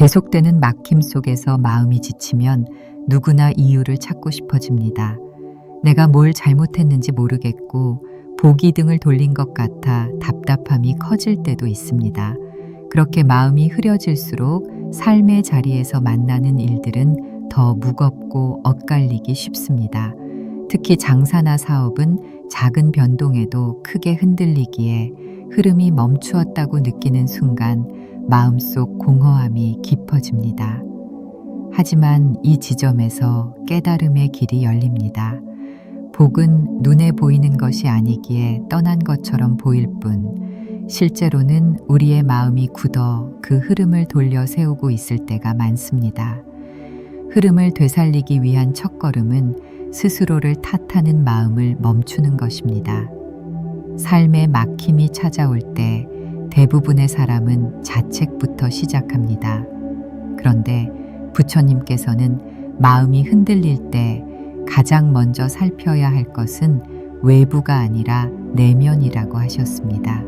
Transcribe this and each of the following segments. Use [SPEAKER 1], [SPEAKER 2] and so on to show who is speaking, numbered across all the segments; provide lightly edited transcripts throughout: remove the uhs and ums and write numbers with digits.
[SPEAKER 1] 계속되는 막힘 속에서 마음이 지치면 누구나 이유를 찾고 싶어집니다. 내가 뭘 잘못했는지 모르겠고 보기 등을 돌린 것 같아 답답함이 커질 때도 있습니다. 그렇게 마음이 흐려질수록 삶의 자리에서 만나는 일들은 더 무겁고 엇갈리기 쉽습니다. 특히 장사나 사업은 작은 변동에도 크게 흔들리기에 흐름이 멈추었다고 느끼는 순간 마음속 공허함이 깊어집니다. 하지만 이 지점에서 깨달음의 길이 열립니다. 복은 눈에 보이는 것이 아니기에 떠난 것처럼 보일 뿐, 실제로는 우리의 마음이 굳어 그 흐름을 돌려 세우고 있을 때가 많습니다. 흐름을 되살리기 위한 첫걸음은 스스로를 탓하는 마음을 멈추는 것입니다. 삶의 막힘이 찾아올 때 대부분의 사람은 자책부터 시작합니다. 그런데 부처님께서는 마음이 흔들릴 때 가장 먼저 살펴야 할 것은 외부가 아니라 내면이라고 하셨습니다.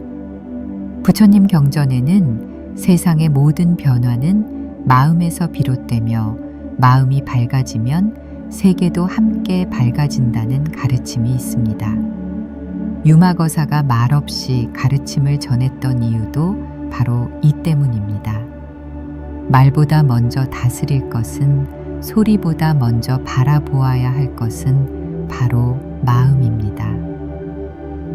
[SPEAKER 1] 부처님 경전에는 세상의 모든 변화는 마음에서 비롯되며 마음이 밝아지면 세계도 함께 밝아진다는 가르침이 있습니다. 유마거사가 말없이 가르침을 전했던 이유도 바로 이 때문입니다. 말보다 먼저 다스릴 것은, 소리보다 먼저 바라보아야 할 것은 바로 마음입니다.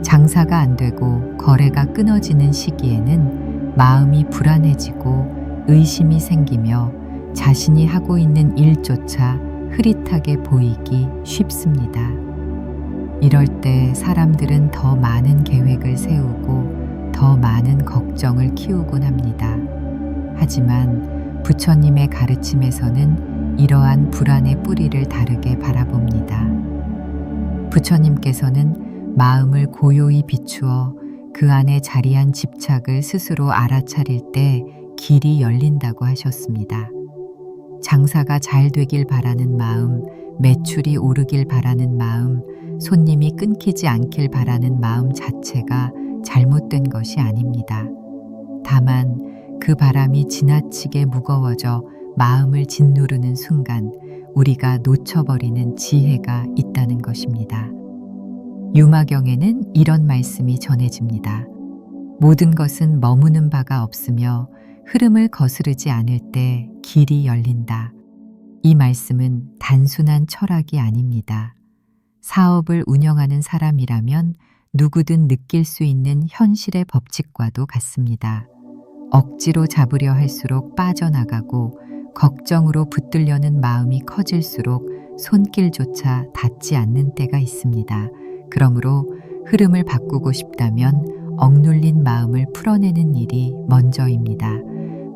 [SPEAKER 1] 장사가 안 되고 거래가 끊어지는 시기에는 마음이 불안해지고 의심이 생기며 자신이 하고 있는 일조차 흐릿하게 보이기 쉽습니다. 이럴 때 사람들은 더 많은 계획을 세우고 더 많은 걱정을 키우곤 합니다. 하지만 부처님의 가르침에서는 이러한 불안의 뿌리를 다르게 바라봅니다. 부처님께서는 마음을 고요히 비추어 그 안에 자리한 집착을 스스로 알아차릴 때 길이 열린다고 하셨습니다. 장사가 잘 되길 바라는 마음, 매출이 오르길 바라는 마음, 손님이 끊기지 않길 바라는 마음 자체가 잘못된 것이 아닙니다. 다만 그 바람이 지나치게 무거워져 마음을 짓누르는 순간 우리가 놓쳐버리는 지혜가 있다는 것입니다. 유마경에는 이런 말씀이 전해집니다. 모든 것은 머무는 바가 없으며 흐름을 거스르지 않을 때 길이 열린다. 이 말씀은 단순한 철학이 아닙니다. 사업을 운영하는 사람이라면 누구든 느낄 수 있는 현실의 법칙과도 같습니다. 억지로 잡으려 할수록 빠져나가고 걱정으로 붙들려는 마음이 커질수록 손길조차 닿지 않는 때가 있습니다. 그러므로 흐름을 바꾸고 싶다면 억눌린 마음을 풀어내는 일이 먼저입니다.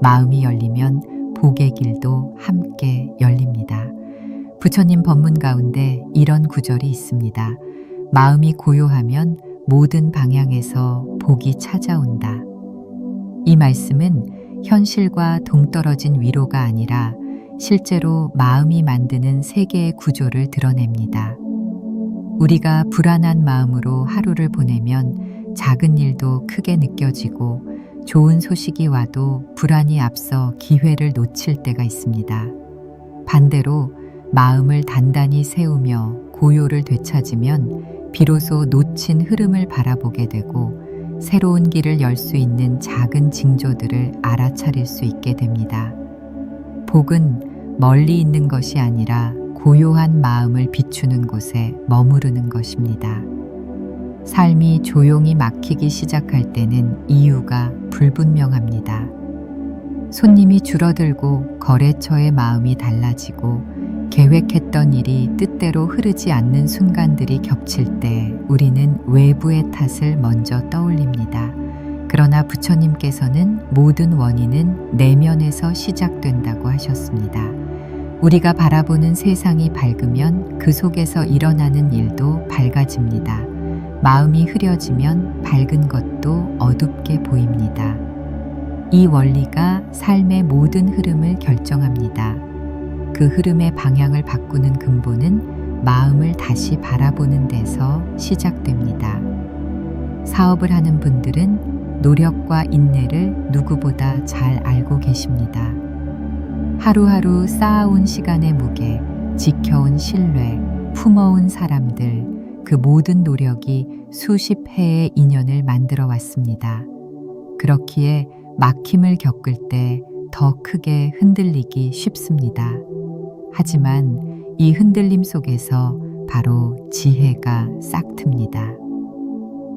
[SPEAKER 1] 마음이 열리면 복의 길도 함께 열립니다. 부처님 법문 가운데 이런 구절이 있습니다. 마음이 고요하면 모든 방향에서 복이 찾아온다. 이 말씀은 현실과 동떨어진 위로가 아니라 실제로 마음이 만드는 세계의 구조를 드러냅니다. 우리가 불안한 마음으로 하루를 보내면 작은 일도 크게 느껴지고 좋은 소식이 와도 불안이 앞서 기회를 놓칠 때가 있습니다. 반대로 마음을 단단히 세우며 고요를 되찾으면 비로소 놓친 흐름을 바라보게 되고 새로운 길을 열 수 있는 작은 징조들을 알아차릴 수 있게 됩니다. 복은 멀리 있는 것이 아니라 고요한 마음을 비추는 곳에 머무르는 것입니다. 삶이 조용히 막히기 시작할 때는 이유가 불분명합니다. 손님이 줄어들고 거래처의 마음이 달라지고 계획했던 일이 뜻대로 흐르지 않는 순간들이 겹칠 때 우리는 외부의 탓을 먼저 떠올립니다. 그러나 부처님께서는 모든 원인은 내면에서 시작된다고 하셨습니다. 우리가 바라보는 세상이 밝으면 그 속에서 일어나는 일도 밝아집니다. 마음이 흐려지면 밝은 것도 어둡게 보입니다. 이 원리가 삶의 모든 흐름을 결정합니다. 그 흐름의 방향을 바꾸는 근본은 마음을 다시 바라보는 데서 시작됩니다. 사업을 하는 분들은 노력과 인내를 누구보다 잘 알고 계십니다. 하루하루 쌓아온 시간의 무게, 지켜온 신뢰, 품어온 사람들, 그 모든 노력이 수십 해의 인연을 만들어 왔습니다. 그렇기에 막힘을 겪을 때 더 크게 흔들리기 쉽습니다. 하지만 이 흔들림 속에서 바로 지혜가 싹틉니다.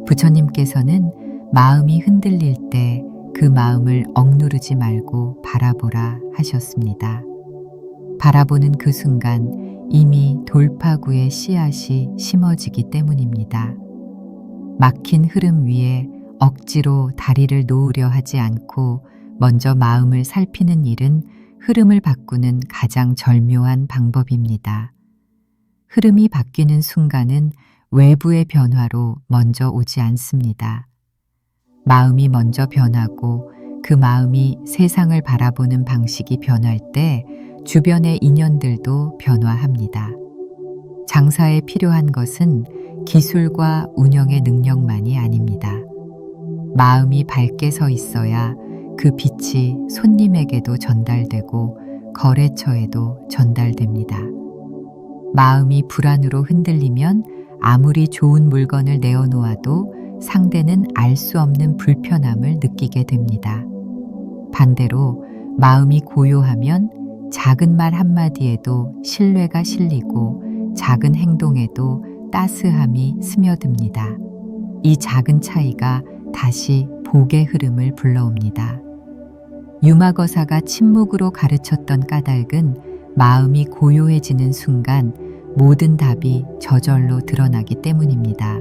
[SPEAKER 1] 부처님께서는 마음이 흔들릴 때 그 마음을 억누르지 말고 바라보라 하셨습니다. 바라보는 그 순간 이미 돌파구의 씨앗이 심어지기 때문입니다. 막힌 흐름 위에 억지로 다리를 놓으려 하지 않고 먼저 마음을 살피는 일은 흐름을 바꾸는 가장 절묘한 방법입니다. 흐름이 바뀌는 순간은 외부의 변화로 먼저 오지 않습니다. 마음이 먼저 변하고 그 마음이 세상을 바라보는 방식이 변할 때 주변의 인연들도 변화합니다. 장사에 필요한 것은 기술과 운영의 능력만이 아닙니다. 마음이 밝게 서 있어야 그 빛이 손님에게도 전달되고 거래처에도 전달됩니다. 마음이 불안으로 흔들리면 아무리 좋은 물건을 내어놓아도 상대는 알 수 없는 불편함을 느끼게 됩니다. 반대로 마음이 고요하면 작은 말 한마디에도 신뢰가 실리고 작은 행동에도 따스함이 스며듭니다. 이 작은 차이가 다시 복의 흐름을 불러옵니다. 유마거사가 침묵으로 가르쳤던 까닭은 마음이 고요해지는 순간 모든 답이 저절로 드러나기 때문입니다.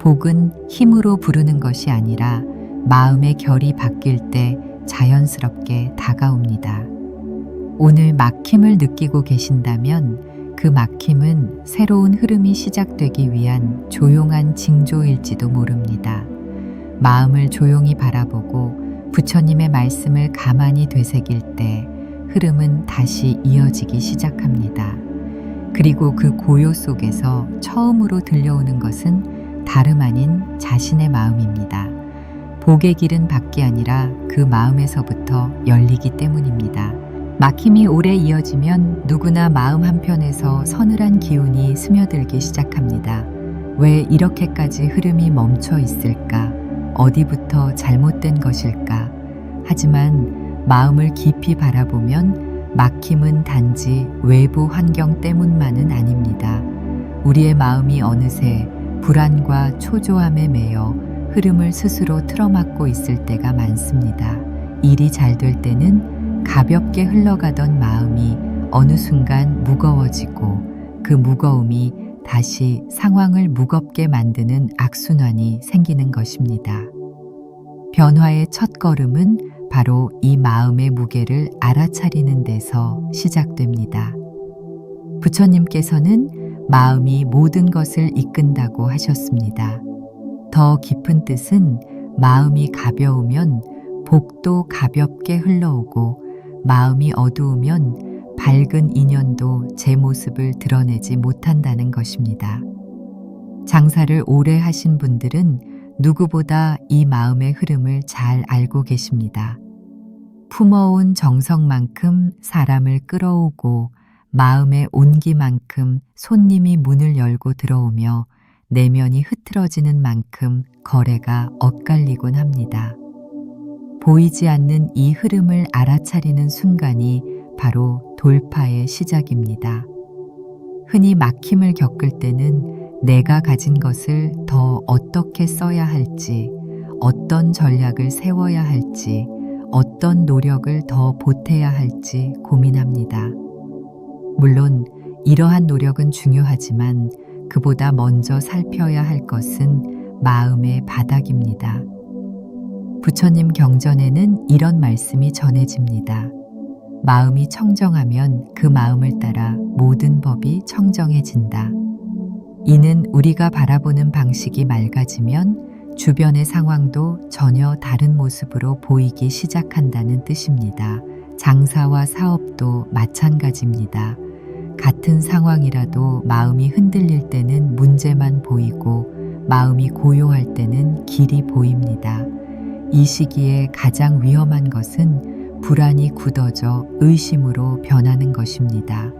[SPEAKER 1] 복은 힘으로 부르는 것이 아니라 마음의 결이 바뀔 때 자연스럽게 다가옵니다. 오늘 막힘을 느끼고 계신다면 그 막힘은 새로운 흐름이 시작되기 위한 조용한 징조일지도 모릅니다. 마음을 조용히 바라보고 부처님의 말씀을 가만히 되새길 때 흐름은 다시 이어지기 시작합니다. 그리고 그 고요 속에서 처음으로 들려오는 것은 다름 아닌 자신의 마음입니다. 복의 길은 밖이 아니라 그 마음에서부터 열리기 때문입니다. 막힘이 오래 이어지면 누구나 마음 한편에서 서늘한 기운이 스며들기 시작합니다. 왜 이렇게까지 흐름이 멈춰 있을까? 어디부터 잘못된 것일까? 하지만 마음을 깊이 바라보면 막힘은 단지 외부 환경 때문만은 아닙니다. 우리의 마음이 어느새 불안과 초조함에 매여 흐름을 스스로 틀어막고 있을 때가 많습니다. 일이 잘 될 때는 가볍게 흘러가던 마음이 어느 순간 무거워지고 그 무거움이 다시 상황을 무겁게 만드는 악순환이 생기는 것입니다. 변화의 첫걸음은 바로 이 마음의 무게를 알아차리는 데서 시작됩니다. 부처님께서는 마음이 모든 것을 이끈다고 하셨습니다. 더 깊은 뜻은 마음이 가벼우면 복도 가볍게 흘러오고 마음이 어두우면 밝은 인연도 제 모습을 드러내지 못한다는 것입니다. 장사를 오래 하신 분들은 누구보다 이 마음의 흐름을 잘 알고 계십니다. 품어온 정성만큼 사람을 끌어오고 마음의 온기만큼 손님이 문을 열고 들어오며 내면이 흐트러지는 만큼 거래가 엇갈리곤 합니다. 보이지 않는 이 흐름을 알아차리는 순간이 바로 돌파의 시작입니다. 흔히 막힘을 겪을 때는 내가 가진 것을 더 어떻게 써야 할지, 어떤 전략을 세워야 할지, 어떤 노력을 더 보태야 할지 고민합니다. 물론 이러한 노력은 중요하지만 그보다 먼저 살펴야 할 것은 마음의 바닥입니다. 부처님 경전에는 이런 말씀이 전해집니다. 마음이 청정하면 그 마음을 따라 모든 법이 청정해진다. 이는 우리가 바라보는 방식이 맑아지면 주변의 상황도 전혀 다른 모습으로 보이기 시작한다는 뜻입니다. 장사와 사업도 마찬가지입니다. 같은 상황이라도 마음이 흔들릴 때는 문제만 보이고 마음이 고요할 때는 길이 보입니다. 이 시기에 가장 위험한 것은 불안이 굳어져 의심으로 변하는 것입니다.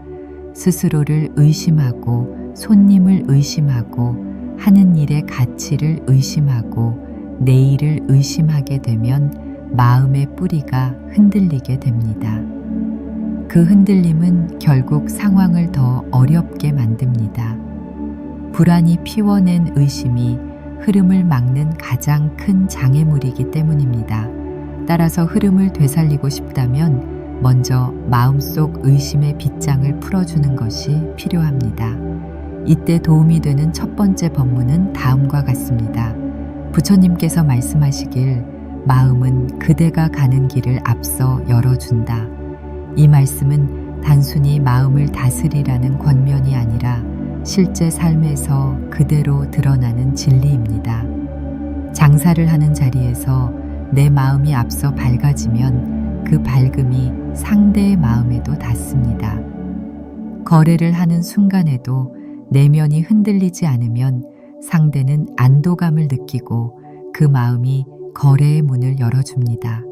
[SPEAKER 1] 스스로를 의심하고 손님을 의심하고 하는 일의 가치를 의심하고 내일을 의심하게 되면 마음의 뿌리가 흔들리게 됩니다. 그 흔들림은 결국 상황을 더 어렵게 만듭니다. 불안이 피워낸 의심이 흐름을 막는 가장 큰 장애물이기 때문입니다. 따라서 흐름을 되살리고 싶다면 먼저 마음속 의심의 빗장을 풀어주는 것이 필요합니다. 이때 도움이 되는 첫 번째 법문은 다음과 같습니다. 부처님께서 말씀하시길 마음은 그대가 가는 길을 앞서 열어준다. 이 말씀은 단순히 마음을 다스리라는 권면이 아니라 실제 삶에서 그대로 드러나는 진리입니다. 장사를 하는 자리에서 내 마음이 앞서 밝아지면 그 밝음이 상대의 마음에도 닿습니다. 거래를 하는 순간에도 내면이 흔들리지 않으면 상대는 안도감을 느끼고 그 마음이 거래의 문을 열어줍니다.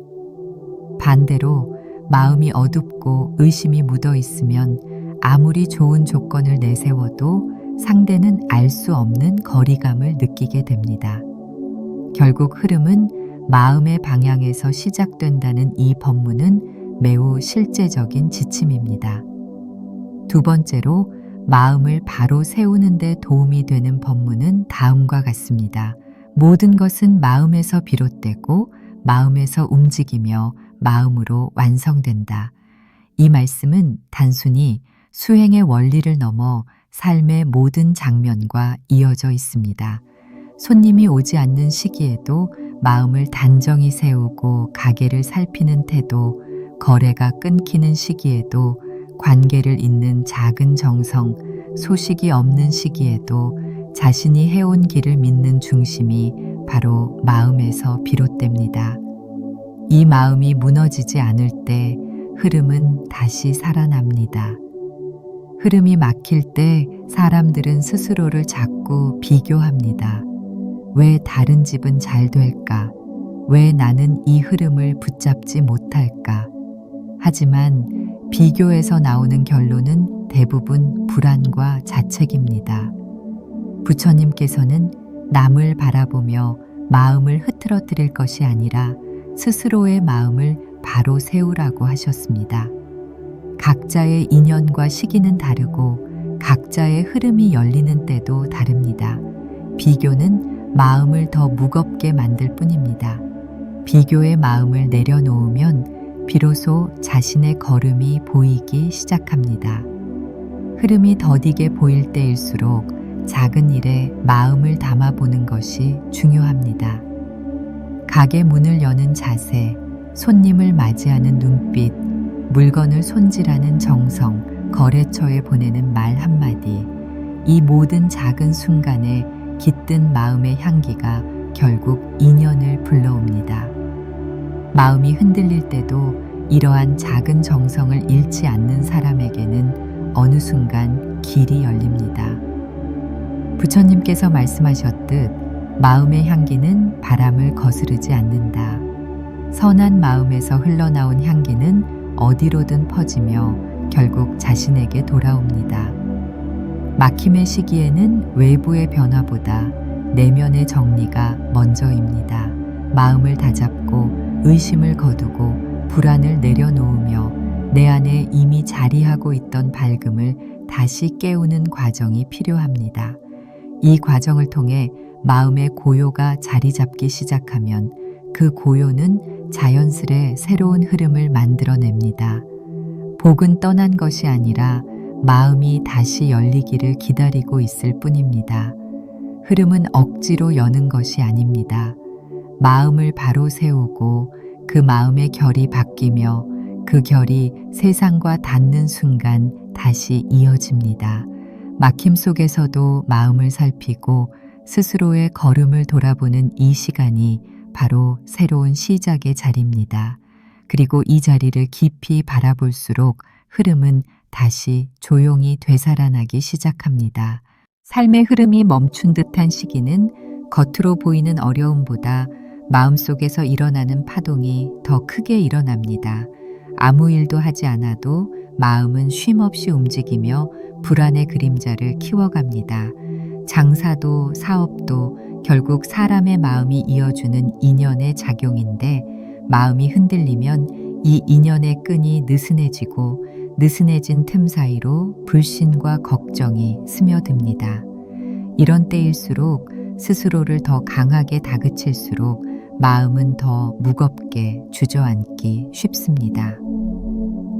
[SPEAKER 1] 반대로 마음이 어둡고 의심이 묻어 있으면 아무리 좋은 조건을 내세워도 상대는 알 수 없는 거리감을 느끼게 됩니다. 결국 흐름은 마음의 방향에서 시작된다는 이 법문은 매우 실제적인 지침입니다. 두 번째로 마음을 바로 세우는 데 도움이 되는 법문은 다음과 같습니다. 모든 것은 마음에서 비롯되고 마음에서 움직이며 마음으로 완성된다. 이 말씀은 단순히 수행의 원리를 넘어 삶의 모든 장면과 이어져 있습니다. 손님이 오지 않는 시기에도 마음을 단정히 세우고 가게를 살피는 태도, 거래가 끊기는 시기에도 관계를 잇는 작은 정성, 소식이 없는 시기에도 자신이 해온 길을 믿는 중심이 바로 마음에서 비롯됩니다. 이 마음이 무너지지 않을 때 흐름은 다시 살아납니다. 흐름이 막힐 때 사람들은 스스로를 자꾸 비교합니다. 왜 다른 집은 잘 될까? 왜 나는 이 흐름을 붙잡지 못할까? 하지만 비교에서 나오는 결론은 대부분 불안과 자책입니다. 부처님께서는 남을 바라보며 마음을 흐트러뜨릴 것이 아니라 스스로의 마음을 바로 세우라고 하셨습니다. 각자의 인연과 시기는 다르고 각자의 흐름이 열리는 때도 다릅니다. 비교는 마음을 더 무겁게 만들 뿐입니다. 비교의 마음을 내려놓으면 비로소 자신의 걸음이 보이기 시작합니다. 흐름이 더디게 보일 때일수록 작은 일에 마음을 담아보는 것이 중요합니다. 가게 문을 여는 자세, 손님을 맞이하는 눈빛, 물건을 손질하는 정성, 거래처에 보내는 말 한마디, 이 모든 작은 순간에 깃든 마음의 향기가 결국 인연을 불러옵니다. 마음이 흔들릴 때도 이러한 작은 정성을 잃지 않는 사람에게는 어느 순간 길이 열립니다. 부처님께서 말씀하셨듯 마음의 향기는 바람을 거스르지 않는다. 선한 마음에서 흘러나온 향기는 어디로든 퍼지며 결국 자신에게 돌아옵니다. 막힘의 시기에는 외부의 변화보다 내면의 정리가 먼저입니다. 마음을 다잡고 의심을 거두고 불안을 내려놓으며 내 안에 이미 자리하고 있던 밝음을 다시 깨우는 과정이 필요합니다. 이 과정을 통해 마음의 고요가 자리 잡기 시작하면 그 고요는 자연스레 새로운 흐름을 만들어냅니다. 복은 떠난 것이 아니라 마음이 다시 열리기를 기다리고 있을 뿐입니다. 흐름은 억지로 여는 것이 아닙니다. 마음을 바로 세우고 그 마음의 결이 바뀌며 그 결이 세상과 닿는 순간 다시 이어집니다. 막힘 속에서도 마음을 살피고 스스로의 걸음을 돌아보는 이 시간이 바로 새로운 시작의 자리입니다. 그리고 이 자리를 깊이 바라볼수록 흐름은 다시 조용히 되살아나기 시작합니다. 삶의 흐름이 멈춘 듯한 시기는 겉으로 보이는 어려움보다 마음속에서 일어나는 파동이 더 크게 일어납니다. 아무 일도 하지 않아도 마음은 쉼없이 움직이며 불안의 그림자를 키워갑니다. 장사도 사업도 결국 사람의 마음이 이어주는 인연의 작용인데, 마음이 흔들리면 이 인연의 끈이 느슨해지고 느슨해진 틈 사이로 불신과 걱정이 스며듭니다. 이런 때일수록 스스로를 더 강하게 다그칠수록 마음은 더 무겁게 주저앉기 쉽습니다.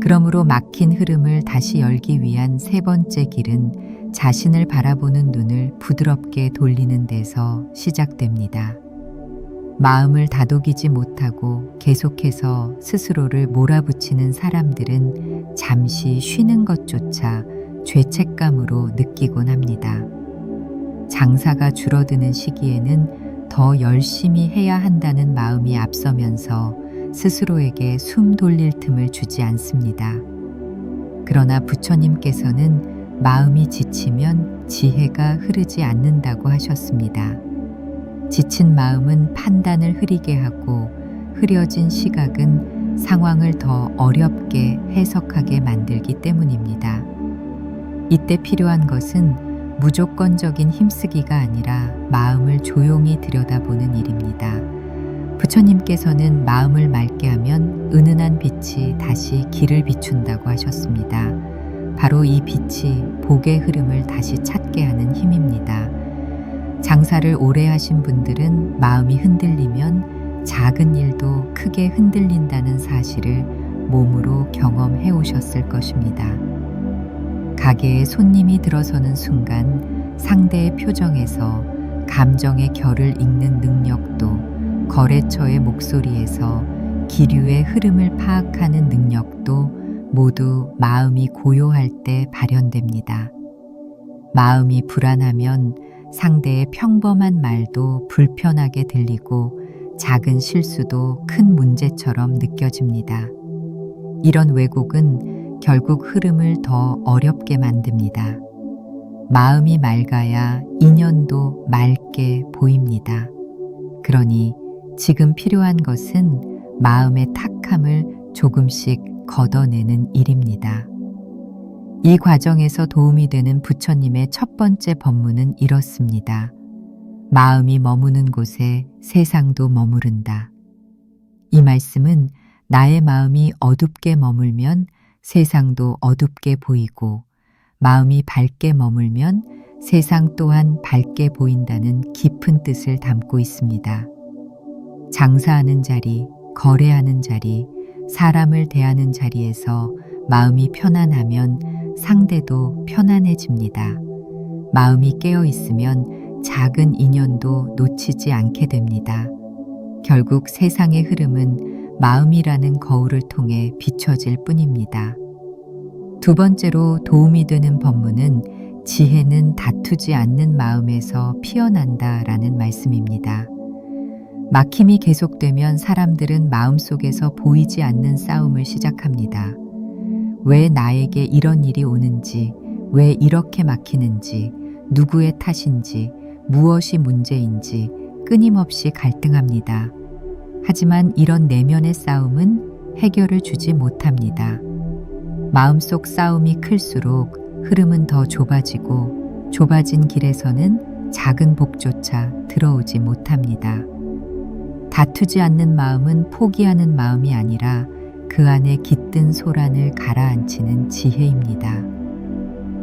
[SPEAKER 1] 그러므로 막힌 흐름을 다시 열기 위한 세 번째 길은 자신을 바라보는 눈을 부드럽게 돌리는 데서 시작됩니다. 마음을 다독이지 못하고 계속해서 스스로를 몰아붙이는 사람들은 잠시 쉬는 것조차 죄책감으로 느끼곤 합니다. 장사가 줄어드는 시기에는 더 열심히 해야 한다는 마음이 앞서면서 스스로에게 숨 돌릴 틈을 주지 않습니다. 그러나 부처님께서는 마음이 지치면 지혜가 흐르지 않는다고 하셨습니다. 지친 마음은 판단을 흐리게 하고 흐려진 시각은 상황을 더 어렵게 해석하게 만들기 때문입니다. 이때 필요한 것은 무조건적인 힘쓰기가 아니라 마음을 조용히 들여다보는 일입니다. 부처님께서는 마음을 맑게 하면 은은한 빛이 다시 길을 비춘다고 하셨습니다. 바로 이 빛이 복의 흐름을 다시 찾게 하는 힘입니다. 장사를 오래 하신 분들은 마음이 흔들리면 작은 일도 크게 흔들린다는 사실을 몸으로 경험해 오셨을 것입니다. 가게에 손님이 들어서는 순간 상대의 표정에서 감정의 결을 읽는 능력도, 거래처의 목소리에서 기류의 흐름을 파악하는 능력도 모두 마음이 고요할 때 발현됩니다. 마음이 불안하면 상대의 평범한 말도 불편하게 들리고 작은 실수도 큰 문제처럼 느껴집니다. 이런 왜곡은 결국 흐름을 더 어렵게 만듭니다. 마음이 맑아야 인연도 맑게 보입니다. 그러니 지금 필요한 것은 마음의 탁함을 조금씩 걷어내는 일입니다. 이 과정에서 도움이 되는 부처님의 첫 번째 법문은 이렇습니다. 마음이 머무는 곳에 세상도 머무른다. 이 말씀은 나의 마음이 어둡게 머물면 세상도 어둡게 보이고, 마음이 밝게 머물면 세상 또한 밝게 보인다는 깊은 뜻을 담고 있습니다. 장사하는 자리, 거래하는 자리, 사람을 대하는 자리에서 마음이 편안하면 상대도 편안해집니다. 마음이 깨어 있으면 작은 인연도 놓치지 않게 됩니다. 결국 세상의 흐름은 마음이라는 거울을 통해 비춰질 뿐입니다. 두 번째로 도움이 되는 법문은 지혜는 다투지 않는 마음에서 피어난다라는 말씀입니다. 막힘이 계속되면 사람들은 마음속에서 보이지 않는 싸움을 시작합니다. 왜 나에게 이런 일이 오는지, 왜 이렇게 막히는지, 누구의 탓인지, 무엇이 문제인지 끊임없이 갈등합니다. 하지만 이런 내면의 싸움은 해결을 주지 못합니다. 마음속 싸움이 클수록 흐름은 더 좁아지고, 좁아진 길에서는 작은 복조차 들어오지 못합니다. 다투지 않는 마음은 포기하는 마음이 아니라 그 안에 깃든 소란을 가라앉히는 지혜입니다.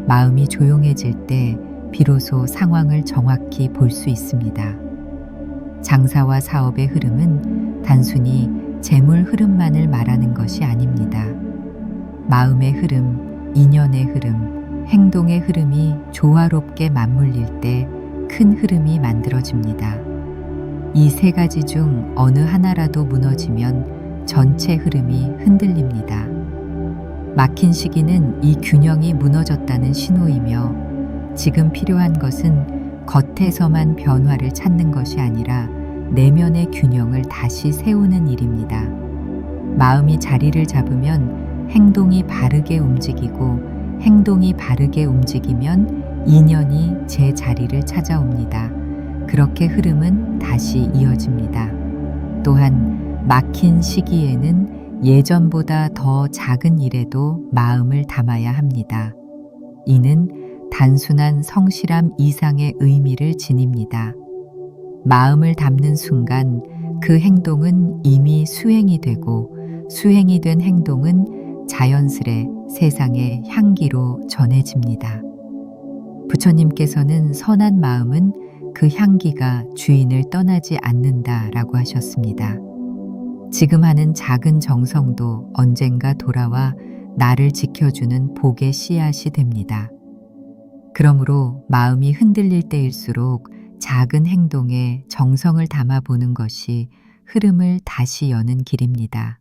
[SPEAKER 1] 마음이 조용해질 때 비로소 상황을 정확히 볼 수 있습니다. 장사와 사업의 흐름은 단순히 재물 흐름만을 말하는 것이 아닙니다. 마음의 흐름, 인연의 흐름, 행동의 흐름이 조화롭게 맞물릴 때 큰 흐름이 만들어집니다. 이 세 가지 중 어느 하나라도 무너지면 전체 흐름이 흔들립니다. 막힌 시기는 이 균형이 무너졌다는 신호이며, 지금 필요한 것은 겉에서만 변화를 찾는 것이 아니라 내면의 균형을 다시 세우는 일입니다. 마음이 자리를 잡으면 행동이 바르게 움직이고, 행동이 바르게 움직이면 인연이 제 자리를 찾아옵니다. 그렇게 흐름은 다시 이어집니다. 또한 막힌 시기에는 예전보다 더 작은 일에도 마음을 담아야 합니다. 이는 단순한 성실함 이상의 의미를 지닙니다. 마음을 담는 순간 그 행동은 이미 수행이 되고, 수행이 된 행동은 자연스레 세상의 향기로 전해집니다. 부처님께서는 선한 마음은 그 향기가 주인을 떠나지 않는다라고 하셨습니다. 지금 하는 작은 정성도 언젠가 돌아와 나를 지켜주는 복의 씨앗이 됩니다. 그러므로 마음이 흔들릴 때일수록 작은 행동에 정성을 담아보는 것이 흐름을 다시 여는 길입니다.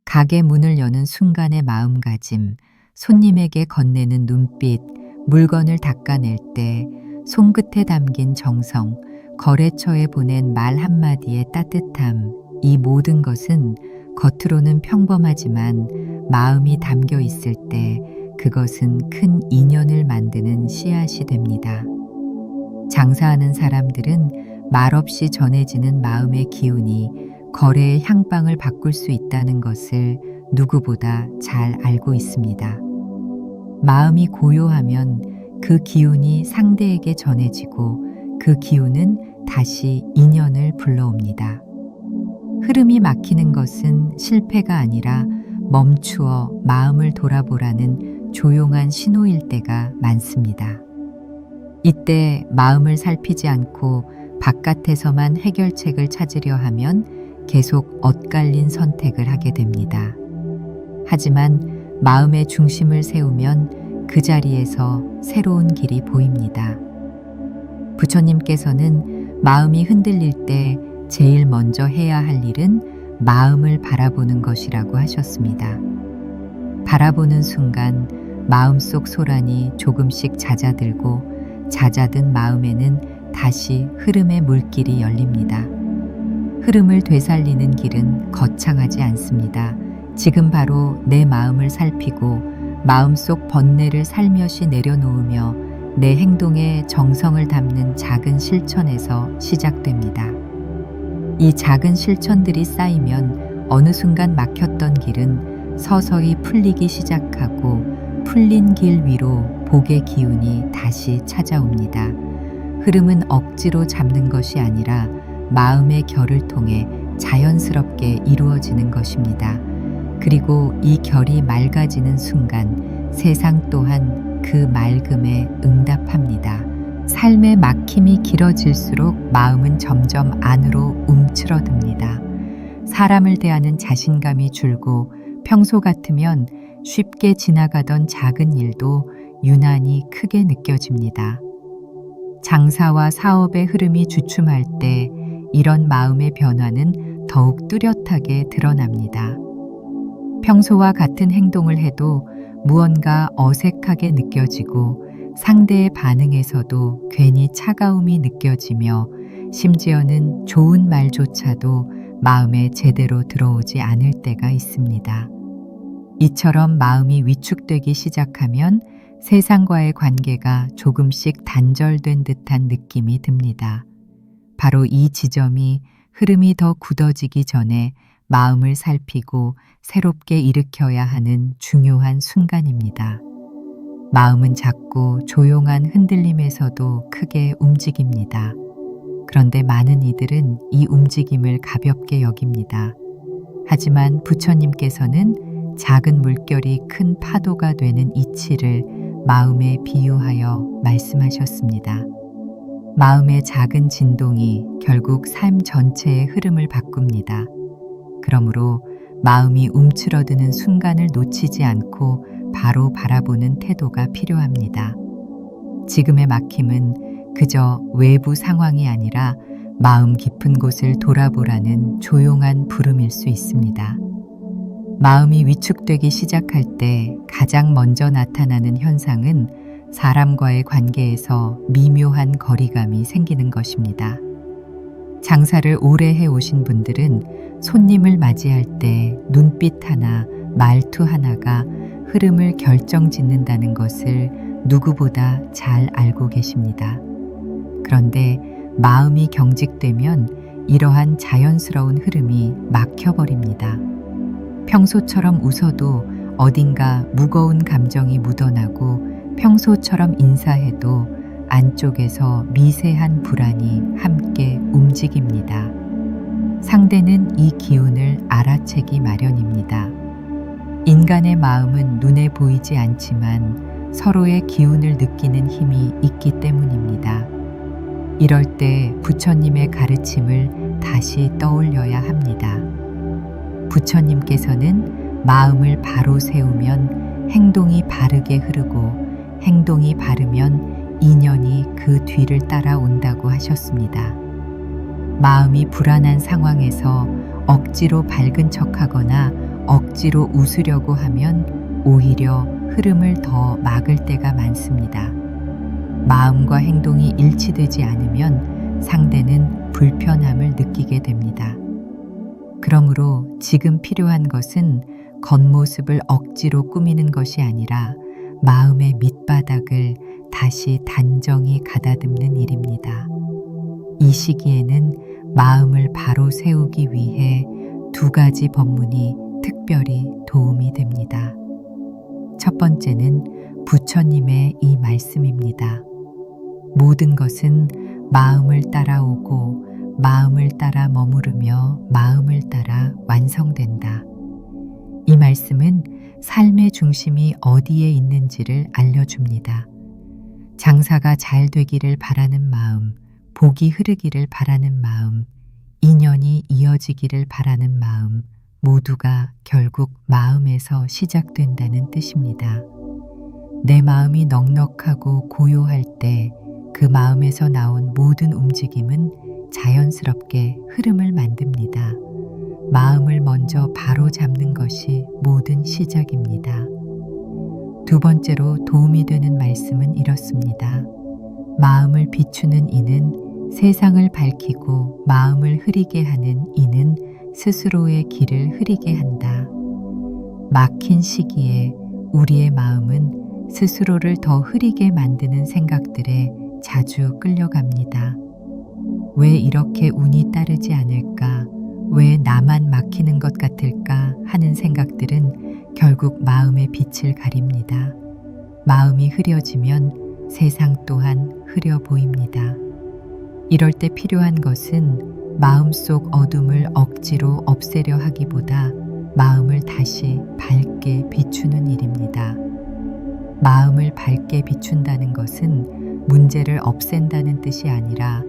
[SPEAKER 1] 가게 문을 여는 순간의 마음가짐, 손님에게 건네는 눈빛, 물건을 닦아낼 때 손끝에 담긴 정성, 거래처에 보낸 말 한마디의 따뜻함, 이 모든 것은 겉으로는 평범하지만 마음이 담겨 있을 때 그것은 큰 인연을 만드는 씨앗이 됩니다. 장사하는 사람들은 말없이 전해지는 마음의 기운이 거래의 향방을 바꿀 수 있다는 것을 누구보다 잘 알고 있습니다. 마음이 고요하면 그 기운이 상대에게 전해지고 그 기운은 다시 인연을 불러옵니다. 흐름이 막히는 것은 실패가 아니라 멈추어 마음을 돌아보라는 조용한 신호일 때가 많습니다. 이때 마음을 살피지 않고 바깥에서만 해결책을 찾으려 하면 계속 엇갈린 선택을 하게 됩니다. 하지만 마음의 중심을 세우면 그 자리에서 새로운 길이 보입니다. 부처님께서는 마음이 흔들릴 때 제일 먼저 해야 할 일은 마음을 바라보는 것이라고 하셨습니다. 바라보는 순간 마음속 소란이 조금씩 잦아들고 잦아든 마음에는 다시 흐름의 물길이 열립니다. 흐름을 되살리는 길은 거창하지 않습니다. 지금 바로 내 마음을 살피고 마음속 번뇌를 살며시 내려놓으며 내 행동에 정성을 담는 작은 실천에서 시작됩니다. 이 작은 실천들이 쌓이면 어느 순간 막혔던 길은 서서히 풀리기 시작하고 풀린 길 위로 복의 기운이 다시 찾아옵니다. 흐름은 억지로 잡는 것이 아니라 마음의 결을 통해 자연스럽게 이루어지는 것입니다. 그리고 이 결이 맑아지는 순간 세상 또한 그 맑음에 응답합니다. 삶의 막힘이 길어질수록 마음은 점점 안으로 움츠러듭니다. 사람을 대하는 자신감이 줄고 평소 같으면 쉽게 지나가던 작은 일도 유난히 크게 느껴집니다. 장사와 사업의 흐름이 주춤할 때 이런 마음의 변화는 더욱 뚜렷하게 드러납니다. 평소와 같은 행동을 해도 무언가 어색하게 느껴지고 상대의 반응에서도 괜히 차가움이 느껴지며 심지어는 좋은 말조차도 마음에 제대로 들어오지 않을 때가 있습니다. 이처럼 마음이 위축되기 시작하면 세상과의 관계가 조금씩 단절된 듯한 느낌이 듭니다. 바로 이 지점이 흐름이 더 굳어지기 전에 마음을 살피고 새롭게 일으켜야 하는 중요한 순간입니다. 마음은 작고 조용한 흔들림에서도 크게 움직입니다. 그런데 많은 이들은 이 움직임을 가볍게 여깁니다. 하지만 부처님께서는 작은 물결이 큰 파도가 되는 이치를 마음에 비유하여 말씀하셨습니다. 마음의 작은 진동이 결국 삶 전체의 흐름을 바꿉니다. 그러므로 마음이 움츠러드는 순간을 놓치지 않고 바로 바라보는 태도가 필요합니다. 지금의 막힘은 그저 외부 상황이 아니라 마음 깊은 곳을 돌아보라는 조용한 부름일 수 있습니다. 마음이 위축되기 시작할 때 가장 먼저 나타나는 현상은 사람과의 관계에서 미묘한 거리감이 생기는 것입니다. 장사를 오래 해오신 분들은 손님을 맞이할 때 눈빛 하나, 말투 하나가 흐름을 결정짓는다는 것을 누구보다 잘 알고 계십니다. 그런데 마음이 경직되면 이러한 자연스러운 흐름이 막혀버립니다. 평소처럼 웃어도 어딘가 무거운 감정이 묻어나고 평소처럼 인사해도 안쪽에서 미세한 불안이 함께 움직입니다. 상대는 이 기운을 알아채기 마련입니다. 인간의 마음은 눈에 보이지 않지만 서로의 기운을 느끼는 힘이 있기 때문입니다. 이럴 때 부처님의 가르침을 다시 떠올려야 합니다. 부처님께서는 마음을 바로 세우면 행동이 바르게 흐르고 행동이 바르면 인연이 그 뒤를 따라온다고 하셨습니다. 마음이 불안한 상황에서 억지로 밝은 척하거나 억지로 웃으려고 하면 오히려 흐름을 더 막을 때가 많습니다. 마음과 행동이 일치되지 않으면 상대는 불편함을 느끼게 됩니다. 그러므로 지금 필요한 것은 겉모습을 억지로 꾸미는 것이 아니라 마음의 밑바닥을 다시 단정히 가다듬는 일입니다. 이 시기에는 마음을 바로 세우기 위해 두 가지 법문이 특별히 도움이 됩니다. 첫 번째는 부처님의 이 말씀입니다. 모든 것은 마음을 따라오고 마음을 따라 머무르며 마음을 따라 완성된다. 이 말씀은 삶의 중심이 어디에 있는지를 알려줍니다. 장사가 잘 되기를 바라는 마음, 복이 흐르기를 바라는 마음, 인연이 이어지기를 바라는 마음, 모두가 결국 마음에서 시작된다는 뜻입니다. 내 마음이 넉넉하고 고요할 때 그 마음에서 나온 모든 움직임은 자연스럽게 흐름을 만듭니다. 마음을 먼저 바로 잡는 것이 모든 시작입니다. 두 번째로 도움이 되는 말씀은 이렇습니다. 마음을 비추는 이는 세상을 밝히고 마음을 흐리게 하는 이는 스스로의 길을 흐리게 한다. 막힌 시기에 우리의 마음은 스스로를 더 흐리게 만드는 생각들에 자주 끌려갑니다. 왜 이렇게 운이 따르지 않을까? 왜 나만 막히는 것 같을까? 하는 생각들은 결국 마음의 빛을 가립니다. 마음이 흐려지면 세상 또한 흐려 보입니다. 이럴 때 필요한 것은 마음속 어둠을 억지로 없애려 하기보다 마음을 다시 밝게 비추는 일입니다. 마음을 밝게 비춘다는 것은 문제를 없앤다는 뜻이 아니라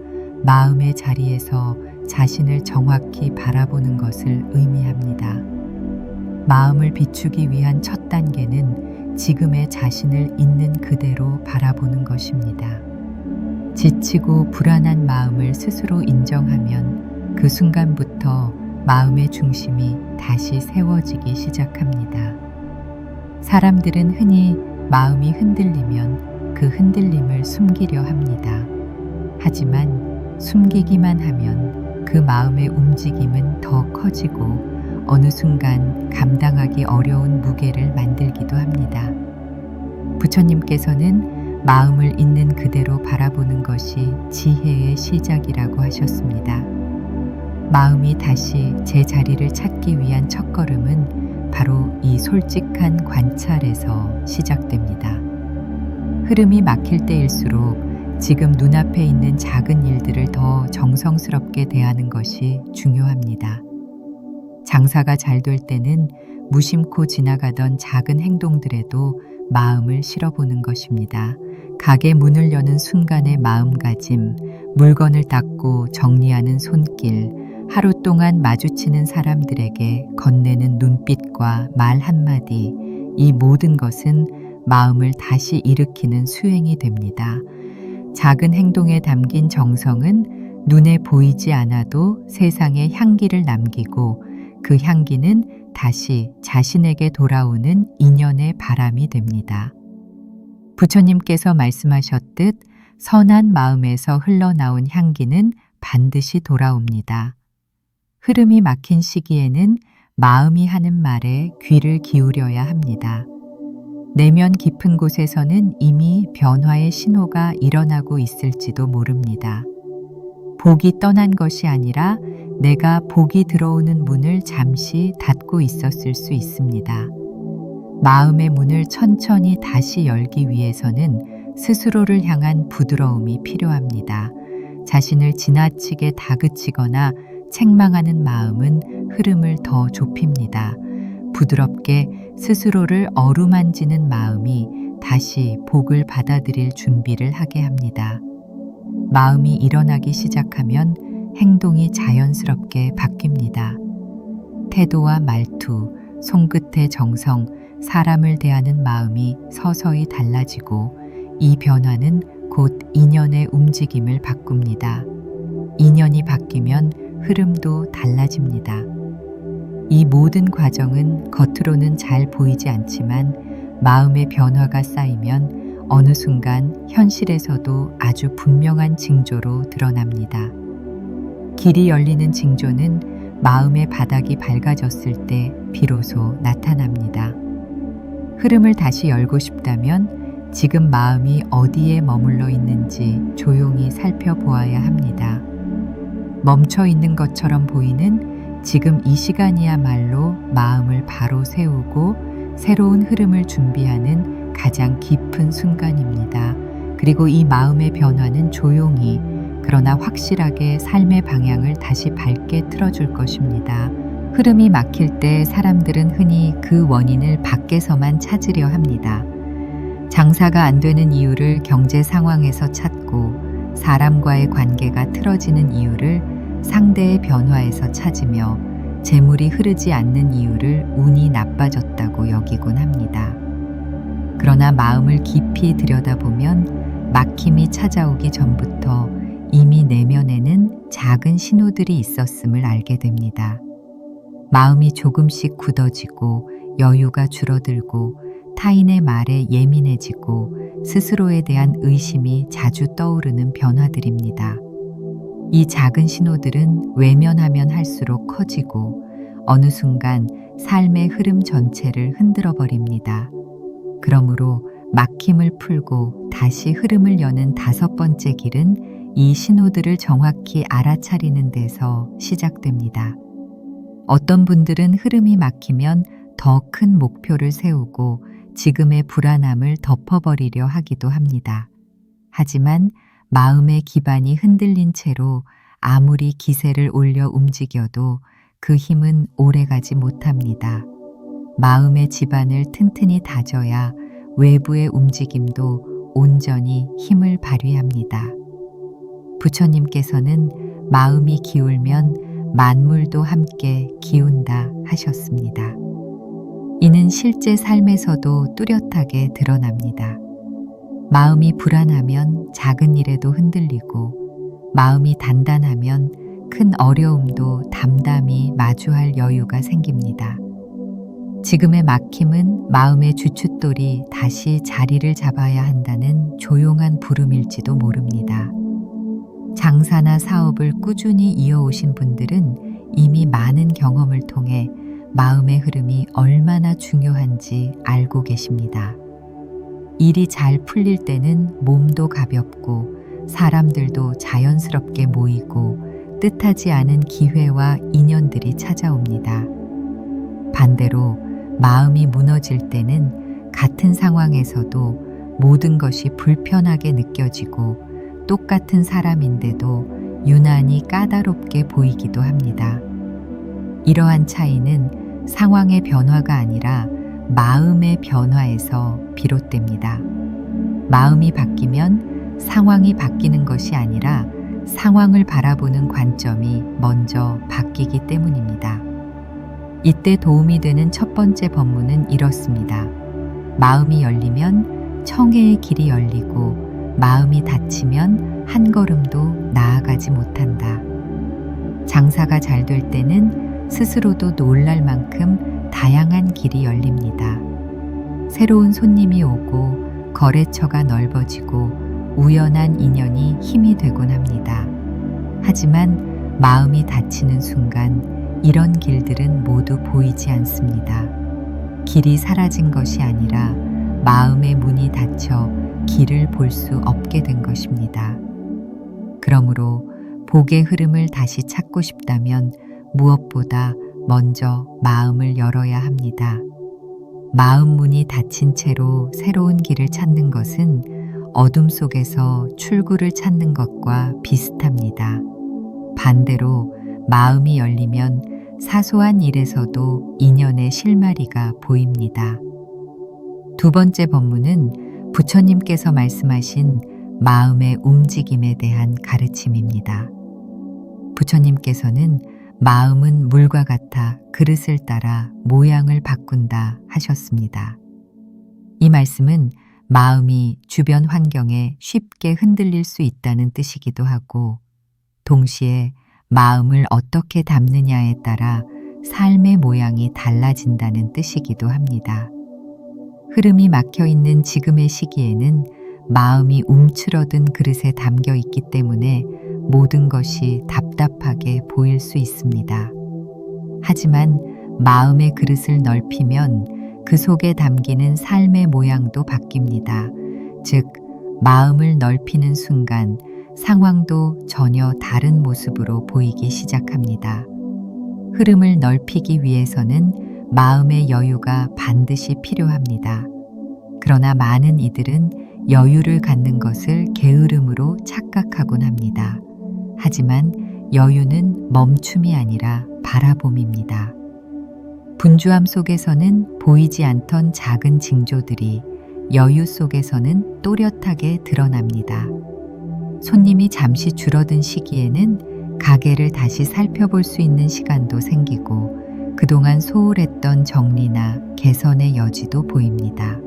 [SPEAKER 1] 마음의 자리에서 자신을 정확히 바라보는 것을 의미합니다. 마음을 비추기 위한 첫 단계는 지금의 자신을 있는 그대로 바라보는 것입니다. 지치고 불안한 마음을 스스로 인정하면 그 순간부터 마음의 중심이 다시 세워지기 시작합니다. 사람들은 흔히 마음이 흔들리면 그 흔들림을 숨기려 합니다. 하지만 숨기기만 하면 그 마음의 움직임은 더 커지고 어느 순간 감당하기 어려운 무게를 만들기도 합니다. 부처님께서는 마음을 있는 그대로 바라보는 것이 지혜의 시작이라고 하셨습니다. 마음이 다시 제 자리를 찾기 위한 첫걸음은 바로 이 솔직한 관찰에서 시작됩니다. 흐름이 막힐 때일수록 지금 눈앞에 있는 작은 일들을 더 정성스럽게 대하는 것이 중요합니다. 장사가 잘 될 때는 무심코 지나가던 작은 행동들에도 마음을 실어보는 것입니다. 가게 문을 여는 순간의 마음가짐, 물건을 닦고 정리하는 손길, 하루 동안 마주치는 사람들에게 건네는 눈빛과 말 한마디, 이 모든 것은 마음을 다시 일으키는 수행이 됩니다. 작은 행동에 담긴 정성은 눈에 보이지 않아도 세상에 향기를 남기고 그 향기는 다시 자신에게 돌아오는 인연의 바람이 됩니다. 부처님께서 말씀하셨듯 선한 마음에서 흘러나온 향기는 반드시 돌아옵니다. 흐름이 막힌 시기에는 마음이 하는 말에 귀를 기울여야 합니다. 내면 깊은 곳에서는 이미 변화의 신호가 일어나고 있을지도 모릅니다. 복이 떠난 것이 아니라 내가 복이 들어오는 문을 잠시 닫고 있었을 수 있습니다. 마음의 문을 천천히 다시 열기 위해서는 스스로를 향한 부드러움이 필요합니다. 자신을 지나치게 다그치거나 책망하는 마음은 흐름을 더 좁힙니다. 부드럽게 스스로를 어루만지는 마음이 다시 복을 받아들일 준비를 하게 합니다. 마음이 일어나기 시작하면 행동이 자연스럽게 바뀝니다. 태도와 말투, 손끝의 정성, 사람을 대하는 마음이 서서히 달라지고 이 변화는 곧 인연의 움직임을 바꿉니다. 인연이 바뀌면 흐름도 달라집니다. 이 모든 과정은 겉으로는 잘 보이지 않지만 마음의 변화가 쌓이면 어느 순간 현실에서도 아주 분명한 징조로 드러납니다. 길이 열리는 징조는 마음의 바닥이 밝아졌을 때 비로소 나타납니다. 흐름을 다시 열고 싶다면 지금 마음이 어디에 머물러 있는지 조용히 살펴보아야 합니다. 멈춰 있는 것처럼 보이는 지금 이 시간이야말로 마음을 바로 세우고 새로운 흐름을 준비하는 가장 깊은 순간입니다. 그리고 이 마음의 변화는 조용히 그러나 확실하게 삶의 방향을 다시 밝게 틀어줄 것입니다. 흐름이 막힐 때 사람들은 흔히 그 원인을 밖에서만 찾으려 합니다. 장사가 안 되는 이유를 경제 상황에서 찾고 사람과의 관계가 틀어지는 이유를 상대의 변화에서 찾으며 재물이 흐르지 않는 이유를 운이 나빠졌다고 여기곤 합니다. 그러나 마음을 깊이 들여다보면 막힘이 찾아오기 전부터 이미 내면에는 작은 신호들이 있었음을 알게 됩니다. 마음이 조금씩 굳어지고 여유가 줄어들고 타인의 말에 예민해지고 스스로에 대한 의심이 자주 떠오르는 변화들입니다. 이 작은 신호들은 외면하면 할수록 커지고 어느 순간 삶의 흐름 전체를 흔들어 버립니다. 그러므로 막힘을 풀고 다시 흐름을 여는 5번째 길은 이 신호들을 정확히 알아차리는 데서 시작됩니다. 어떤 분들은 흐름이 막히면 더 큰 목표를 세우고 지금의 불안함을 덮어버리려 하기도 합니다. 하지만 마음의 기반이 흔들린 채로 아무리 기세를 올려 움직여도 그 힘은 오래가지 못합니다. 마음의 지반을 튼튼히 다져야 외부의 움직임도 온전히 힘을 발휘합니다. 부처님께서는 마음이 기울면 만물도 함께 기운다 하셨습니다. 이는 실제 삶에서도 뚜렷하게 드러납니다. 마음이 불안하면 작은 일에도 흔들리고 마음이 단단하면 큰 어려움도 담담히 마주할 여유가 생깁니다. 지금의 막힘은 마음의 주춧돌이 다시 자리를 잡아야 한다는 조용한 부름일지도 모릅니다. 장사나 사업을 꾸준히 이어오신 분들은 이미 많은 경험을 통해 마음의 흐름이 얼마나 중요한지 알고 계십니다. 일이 잘 풀릴 때는 몸도 가볍고 사람들도 자연스럽게 모이고 뜻하지 않은 기회와 인연들이 찾아옵니다. 반대로 마음이 무너질 때는 같은 상황에서도 모든 것이 불편하게 느껴지고 똑같은 사람인데도 유난히 까다롭게 보이기도 합니다. 이러한 차이는 상황의 변화가 아니라 마음의 변화에서 비롯됩니다. 마음이 바뀌면 상황이 바뀌는 것이 아니라 상황을 바라보는 관점이 먼저 바뀌기 때문입니다. 이때 도움이 되는 첫 번째 법문은 이렇습니다. 마음이 열리면 청해의 길이 열리고 마음이 닫히면 한 걸음도 나아가지 못한다. 장사가 잘 될 때는 스스로도 놀랄 만큼 다양한 길이 열립니다. 새로운 손님이 오고 거래처가 넓어지고 우연한 인연이 힘이 되곤 합니다. 하지만 마음이 닫히는 순간 이런 길들은 모두 보이지 않습니다. 길이 사라진 것이 아니라 마음의 문이 닫혀 길을 볼 수 없게 된 것입니다. 그러므로 복의 흐름을 다시 찾고 싶다면 무엇보다 먼저 마음을 열어야 합니다. 마음 문이 닫힌 채로 새로운 길을 찾는 것은 어둠 속에서 출구를 찾는 것과 비슷합니다. 반대로 마음이 열리면 사소한 일에서도 인연의 실마리가 보입니다. 두 번째 법문은 부처님께서 말씀하신 마음의 움직임에 대한 가르침입니다. 부처님께서는 마음은 물과 같아 그릇을 따라 모양을 바꾼다 하셨습니다. 이 말씀은 마음이 주변 환경에 쉽게 흔들릴 수 있다는 뜻이기도 하고, 동시에 마음을 어떻게 담느냐에 따라 삶의 모양이 달라진다는 뜻이기도 합니다. 흐름이 막혀 있는 지금의 시기에는 마음이 움츠러든 그릇에 담겨 있기 때문에 모든 것이 답답하게 보일 수 있습니다. 하지만 마음의 그릇을 넓히면 그 속에 담기는 삶의 모양도 바뀝니다. 즉, 마음을 넓히는 순간 상황도 전혀 다른 모습으로 보이기 시작합니다. 흐름을 넓히기 위해서는 마음의 여유가 반드시 필요합니다. 그러나 많은 이들은 여유를 갖는 것을 게으름으로 착각하곤 합니다. 하지만 여유는 멈춤이 아니라 바라봄입니다. 분주함 속에서는 보이지 않던 작은 징조들이 여유 속에서는 또렷하게 드러납니다. 손님이 잠시 줄어든 시기에는 가게를 다시 살펴볼 수 있는 시간도 생기고, 그동안 소홀했던 정리나 개선의 여지도 보입니다.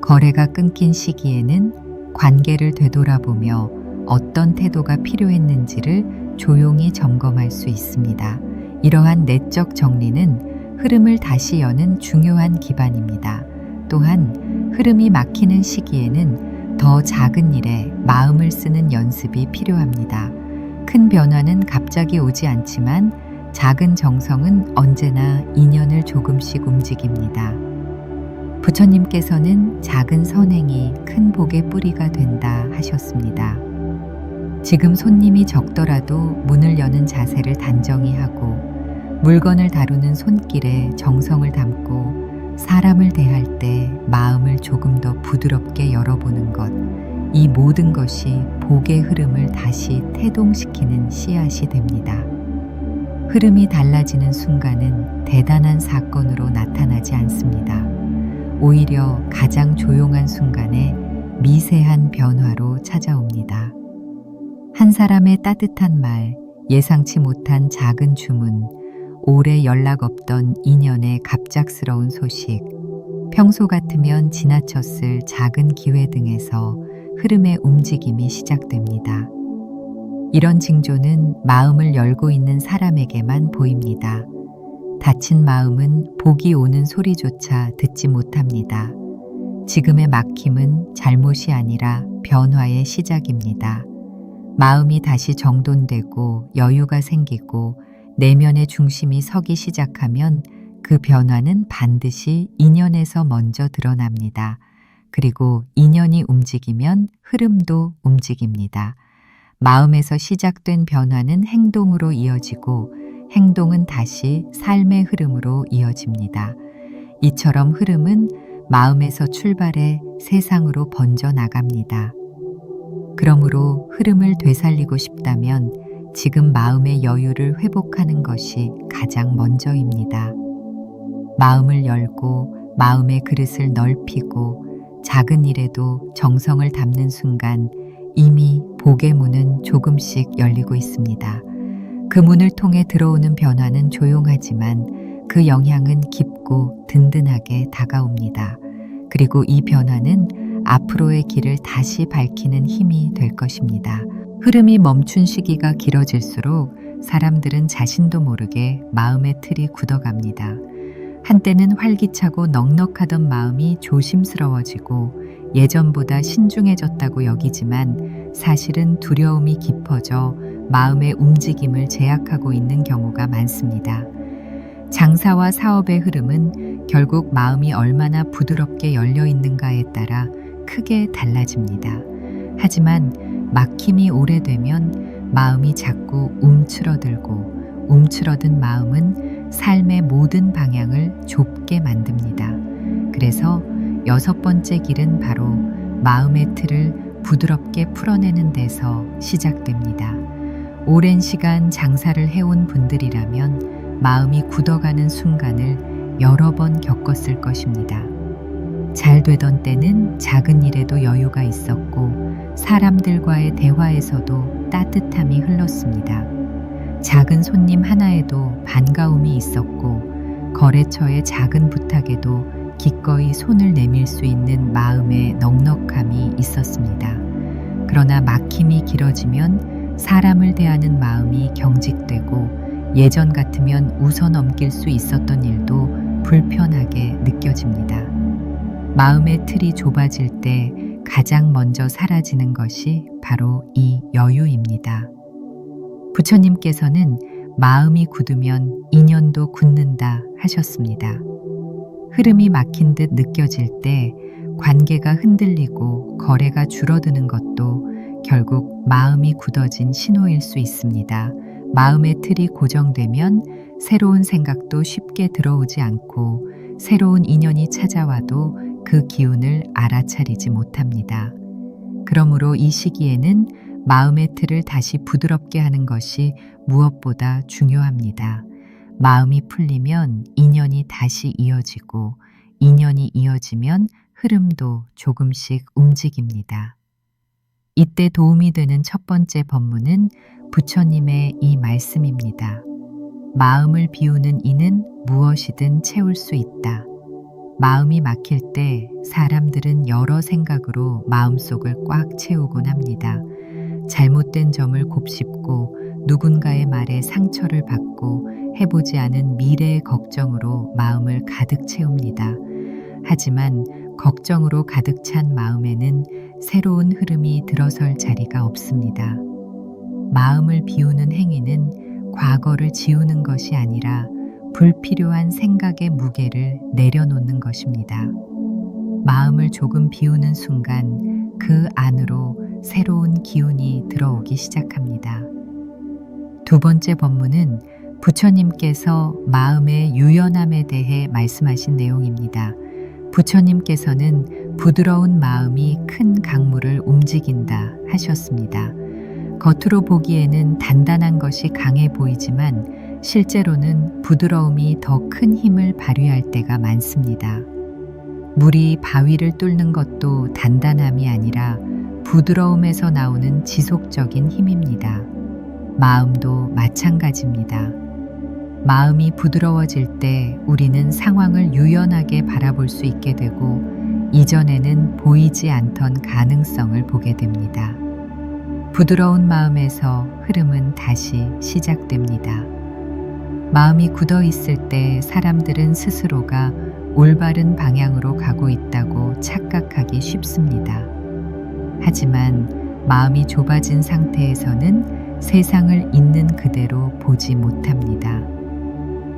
[SPEAKER 1] 거래가 끊긴 시기에는 관계를 되돌아보며 어떤 태도가 필요했는지를 조용히 점검할 수 있습니다. 이러한 내적 정리는 흐름을 다시 여는 중요한 기반입니다. 또한 흐름이 막히는 시기에는 더 작은 일에 마음을 쓰는 연습이 필요합니다. 큰 변화는 갑자기 오지 않지만 작은 정성은 언제나 인연을 조금씩 움직입니다. 부처님께서는 작은 선행이 큰 복의 뿌리가 된다 하셨습니다. 지금 손님이 적더라도 문을 여는 자세를 단정히 하고, 물건을 다루는 손길에 정성을 담고, 사람을 대할 때 마음을 조금 더 부드럽게 열어보는 것, 이 모든 것이 복의 흐름을 다시 태동시키는 씨앗이 됩니다. 흐름이 달라지는 순간은 대단한 사건으로 나타나지 않습니다. 오히려 가장 조용한 순간에 미세한 변화로 찾아옵니다. 한 사람의 따뜻한 말, 예상치 못한 작은 주문, 오래 연락 없던 인연의 갑작스러운 소식, 평소 같으면 지나쳤을 작은 기회 등에서 흐름의 움직임이 시작됩니다. 이런 징조는 마음을 열고 있는 사람에게만 보입니다. 닫힌 마음은 복이 오는 소리조차 듣지 못합니다. 지금의 막힘은 잘못이 아니라 변화의 시작입니다. 마음이 다시 정돈되고 여유가 생기고 내면의 중심이 서기 시작하면 그 변화는 반드시 인연에서 먼저 드러납니다. 그리고 인연이 움직이면 흐름도 움직입니다. 마음에서 시작된 변화는 행동으로 이어지고, 행동은 다시 삶의 흐름으로 이어집니다. 이처럼 흐름은 마음에서 출발해 세상으로 번져 나갑니다. 그러므로 흐름을 되살리고 싶다면 지금 마음의 여유를 회복하는 것이 가장 먼저입니다. 마음을 열고 마음의 그릇을 넓히고 작은 일에도 정성을 담는 순간 이미 복의 문은 조금씩 열리고 있습니다. 그 문을 통해 들어오는 변화는 조용하지만 그 영향은 깊고 든든하게 다가옵니다. 그리고 이 변화는 앞으로의 길을 다시 밝히는 힘이 될 것입니다. 흐름이 멈춘 시기가 길어질수록 사람들은 자신도 모르게 마음의 틀이 굳어갑니다. 한때는 활기차고 넉넉하던 마음이 조심스러워지고 예전보다 신중해졌다고 여기지만 사실은 두려움이 깊어져 마음의 움직임을 제약하고 있는 경우가 많습니다. 장사와 사업의 흐름은 결국 마음이 얼마나 부드럽게 열려 있는가에 따라 크게 달라집니다. 하지만 막힘이 오래되면 마음이 자꾸 움츠러든 마음은 삶의 모든 방향을 좁게 만듭니다. 그래서 6번째 길은 바로 마음의 틀을 부드럽게 풀어내는 데서 시작됩니다. 오랜 시간 장사를 해온 분들이라면 마음이 굳어가는 순간을 여러 번 겪었을 것입니다. 잘 되던 때는 작은 일에도 여유가 있었고 사람들과의 대화에서도 따뜻함이 흘렀습니다. 작은 손님 하나에도 반가움이 있었고 거래처의 작은 부탁에도 기꺼이 손을 내밀 수 있는 마음의 넉넉함이 있었습니다. 그러나 막힘이 길어지면 사람을 대하는 마음이 경직되고 예전 같으면 웃어 넘길 수 있었던 일도 불편하게 느껴집니다. 마음의 틀이 좁아질 때 가장 먼저 사라지는 것이 바로 이 여유입니다. 부처님께서는 마음이 굳으면 인연도 굳는다 하셨습니다. 흐름이 막힌 듯 느껴질 때 관계가 흔들리고 거래가 줄어드는 것도 결국 마음이 굳어진 신호일 수 있습니다. 마음의 틀이 고정되면 새로운 생각도 쉽게 들어오지 않고 새로운 인연이 찾아와도 그 기운을 알아차리지 못합니다. 그러므로 이 시기에는 마음의 틀을 다시 부드럽게 하는 것이 무엇보다 중요합니다. 마음이 풀리면 인연이 다시 이어지고 인연이 이어지면 흐름도 조금씩 움직입니다. 이때 도움이 되는 첫 번째 법문은 부처님의 이 말씀입니다. 마음을 비우는 이는 무엇이든 채울 수 있다. 마음이 막힐 때 사람들은 여러 생각으로 마음속을 꽉 채우곤 합니다. 잘못된 점을 곱씹고 누군가의 말에 상처를 받고 해보지 않은 미래의 걱정으로 마음을 가득 채웁니다. 하지만 걱정으로 가득 찬 마음에는 새로운 흐름이 들어설 자리가 없습니다. 마음을 비우는 행위는 과거를 지우는 것이 아니라 불필요한 생각의 무게를 내려놓는 것입니다. 마음을 조금 비우는 순간 그 안으로 새로운 기운이 들어오기 시작합니다. 두 번째 법문은 부처님께서 마음의 유연함에 대해 말씀하신 내용입니다. 부처님께서는 부드러운 마음이 큰 강물을 움직인다 하셨습니다. 겉으로 보기에는 단단한 것이 강해 보이지만 실제로는 부드러움이 더 큰 힘을 발휘할 때가 많습니다. 물이 바위를 뚫는 것도 단단함이 아니라 부드러움에서 나오는 지속적인 힘입니다. 마음도 마찬가지입니다. 마음이 부드러워질 때 우리는 상황을 유연하게 바라볼 수 있게 되고 이전에는 보이지 않던 가능성을 보게 됩니다. 부드러운 마음에서 흐름은 다시 시작됩니다. 마음이 굳어 있을 때 사람들은 스스로가 올바른 방향으로 가고 있다고 착각하기 쉽습니다. 하지만 마음이 좁아진 상태에서는 세상을 있는 그대로 보지 못합니다.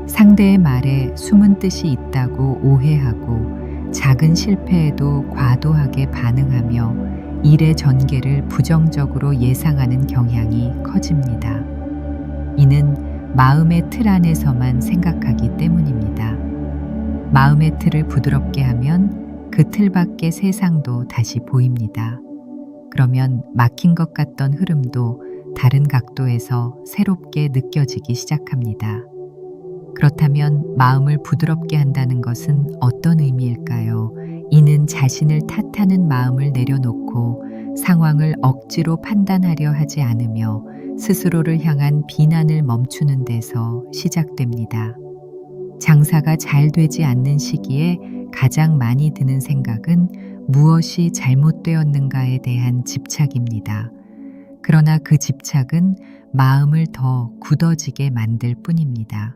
[SPEAKER 1] 상대의 말에 숨은 뜻이 있다고 오해하고 작은 실패에도 과도하게 반응하며 일의 전개를 부정적으로 예상하는 경향이 커집니다. 이는 마음의 틀 안에서만 생각하기 때문입니다. 마음의 틀을 부드럽게 하면 그 틀 밖의 세상도 다시 보입니다. 그러면 막힌 것 같던 흐름도 다른 각도에서 새롭게 느껴지기 시작합니다. 그렇다면 마음을 부드럽게 한다는 것은 어떤 의미일까요? 이는 자신을 탓하는 마음을 내려놓고 상황을 억지로 판단하려 하지 않으며 스스로를 향한 비난을 멈추는 데서 시작됩니다. 장사가 잘 되지 않는 시기에 가장 많이 드는 생각은 무엇이 잘못되었는가에 대한 집착입니다. 그러나 그 집착은 마음을 더 굳어지게 만들 뿐입니다.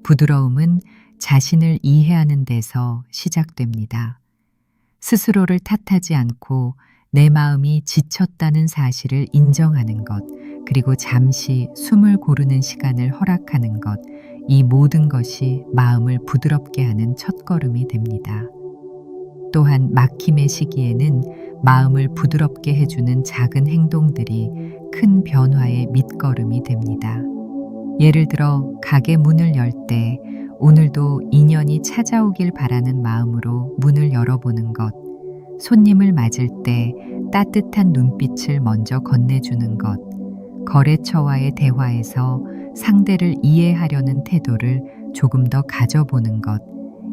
[SPEAKER 1] 부드러움은 자신을 이해하는 데서 시작됩니다. 스스로를 탓하지 않고 내 마음이 지쳤다는 사실을 인정하는 것, 그리고 잠시 숨을 고르는 시간을 허락하는 것, 이 모든 것이 마음을 부드럽게 하는 첫걸음이 됩니다. 또한 막힘의 시기에는 마음을 부드럽게 해주는 작은 행동들이 큰 변화의 밑거름이 됩니다. 예를 들어 가게 문을 열 때 오늘도 인연이 찾아오길 바라는 마음으로 문을 열어보는 것, 손님을 맞을 때 따뜻한 눈빛을 먼저 건네주는 것, 거래처와의 대화에서 상대를 이해하려는 태도를 조금 더 가져보는 것,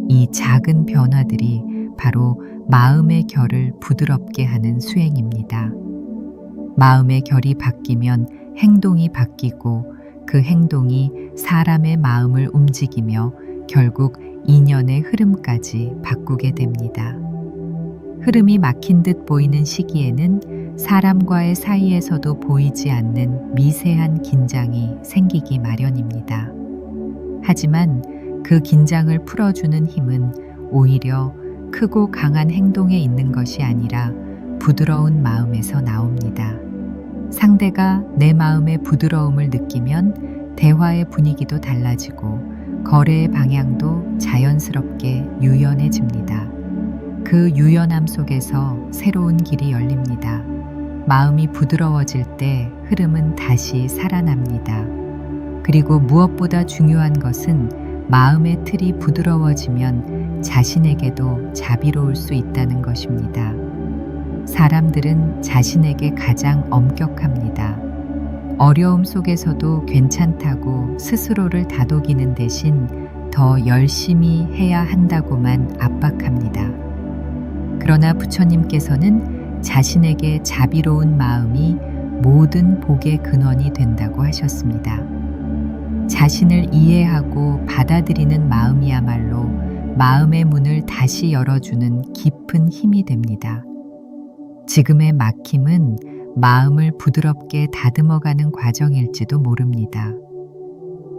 [SPEAKER 1] 이 작은 변화들이 바로 마음의 결을 부드럽게 하는 수행입니다. 마음의 결이 바뀌면 행동이 바뀌고 그 행동이 사람의 마음을 움직이며 결국 인연의 흐름까지 바꾸게 됩니다. 흐름이 막힌 듯 보이는 시기에는 사람과의 사이에서도 보이지 않는 미세한 긴장이 생기기 마련입니다. 하지만 그 긴장을 풀어주는 힘은 오히려 크고 강한 행동에 있는 것이 아니라 부드러운 마음에서 나옵니다. 상대가 내 마음의 부드러움을 느끼면 대화의 분위기도 달라지고 거래의 방향도 자연스럽게 유연해집니다. 그 유연함 속에서 새로운 길이 열립니다. 마음이 부드러워질 때 흐름은 다시 살아납니다. 그리고 무엇보다 중요한 것은 마음의 틀이 부드러워지면 자신에게도 자비로울 수 있다는 것입니다. 사람들은 자신에게 가장 엄격합니다. 어려움 속에서도 괜찮다고 스스로를 다독이는 대신 더 열심히 해야 한다고만 압박합니다. 그러나 부처님께서는 자신에게 자비로운 마음이 모든 복의 근원이 된다고 하셨습니다. 자신을 이해하고 받아들이는 마음이야말로 마음의 문을 다시 열어주는 깊은 힘이 됩니다. 지금의 막힘은 마음을 부드럽게 다듬어가는 과정일지도 모릅니다.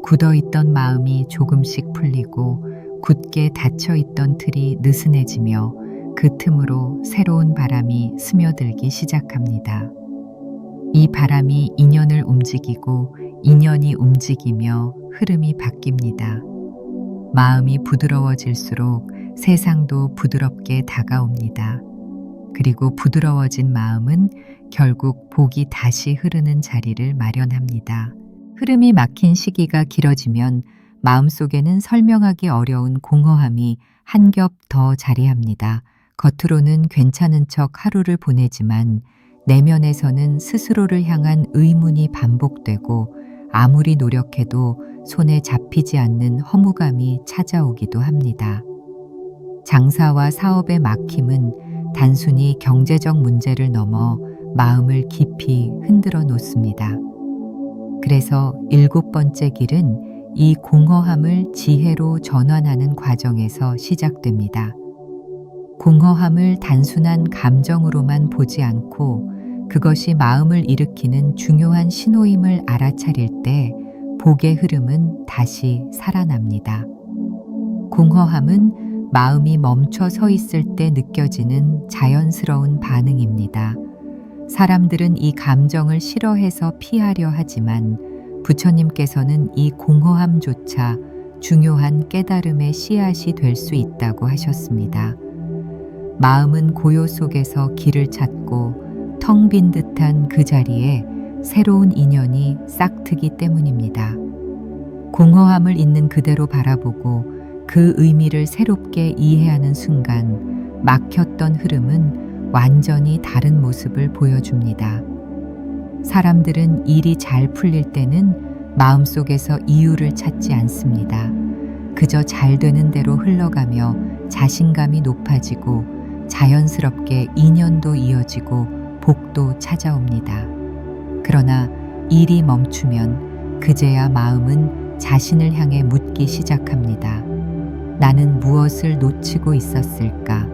[SPEAKER 1] 굳어있던 마음이 조금씩 풀리고 굳게 닫혀있던 틀이 느슨해지며 그 틈으로 새로운 바람이 스며들기 시작합니다. 이 바람이 인연을 움직이고 인연이 움직이며 흐름이 바뀝니다. 마음이 부드러워질수록 세상도 부드럽게 다가옵니다. 그리고 부드러워진 마음은 결국 복이 다시 흐르는 자리를 마련합니다. 흐름이 막힌 시기가 길어지면 마음속에는 설명하기 어려운 공허함이 한 겹 더 자리합니다. 겉으로는 괜찮은 척 하루를 보내지만 내면에서는 스스로를 향한 의문이 반복되고 아무리 노력해도 손에 잡히지 않는 허무감이 찾아오기도 합니다. 장사와 사업의 막힘은 단순히 경제적 문제를 넘어 마음을 깊이 흔들어 놓습니다. 그래서 7번째 길은 이 공허함을 지혜로 전환하는 과정에서 시작됩니다. 공허함을 단순한 감정으로만 보지 않고 그것이 마음을 일으키는 중요한 신호임을 알아차릴 때 복의 흐름은 다시 살아납니다. 공허함은 마음이 멈춰 서 있을 때 느껴지는 자연스러운 반응입니다. 사람들은 이 감정을 싫어해서 피하려 하지만 부처님께서는 이 공허함조차 중요한 깨달음의 씨앗이 될 수 있다고 하셨습니다. 마음은 고요 속에서 길을 찾고 텅 빈 듯한 그 자리에 새로운 인연이 싹트기 때문입니다. 공허함을 있는 그대로 바라보고 그 의미를 새롭게 이해하는 순간 막혔던 흐름은 완전히 다른 모습을 보여줍니다. 사람들은 일이 잘 풀릴 때는 마음속에서 이유를 찾지 않습니다. 그저 잘 되는 대로 흘러가며 자신감이 높아지고 자연스럽게 인연도 이어지고 복도 찾아옵니다. 그러나 일이 멈추면 그제야 마음은 자신을 향해 묻기 시작합니다. 나는 무엇을 놓치고 있었을까?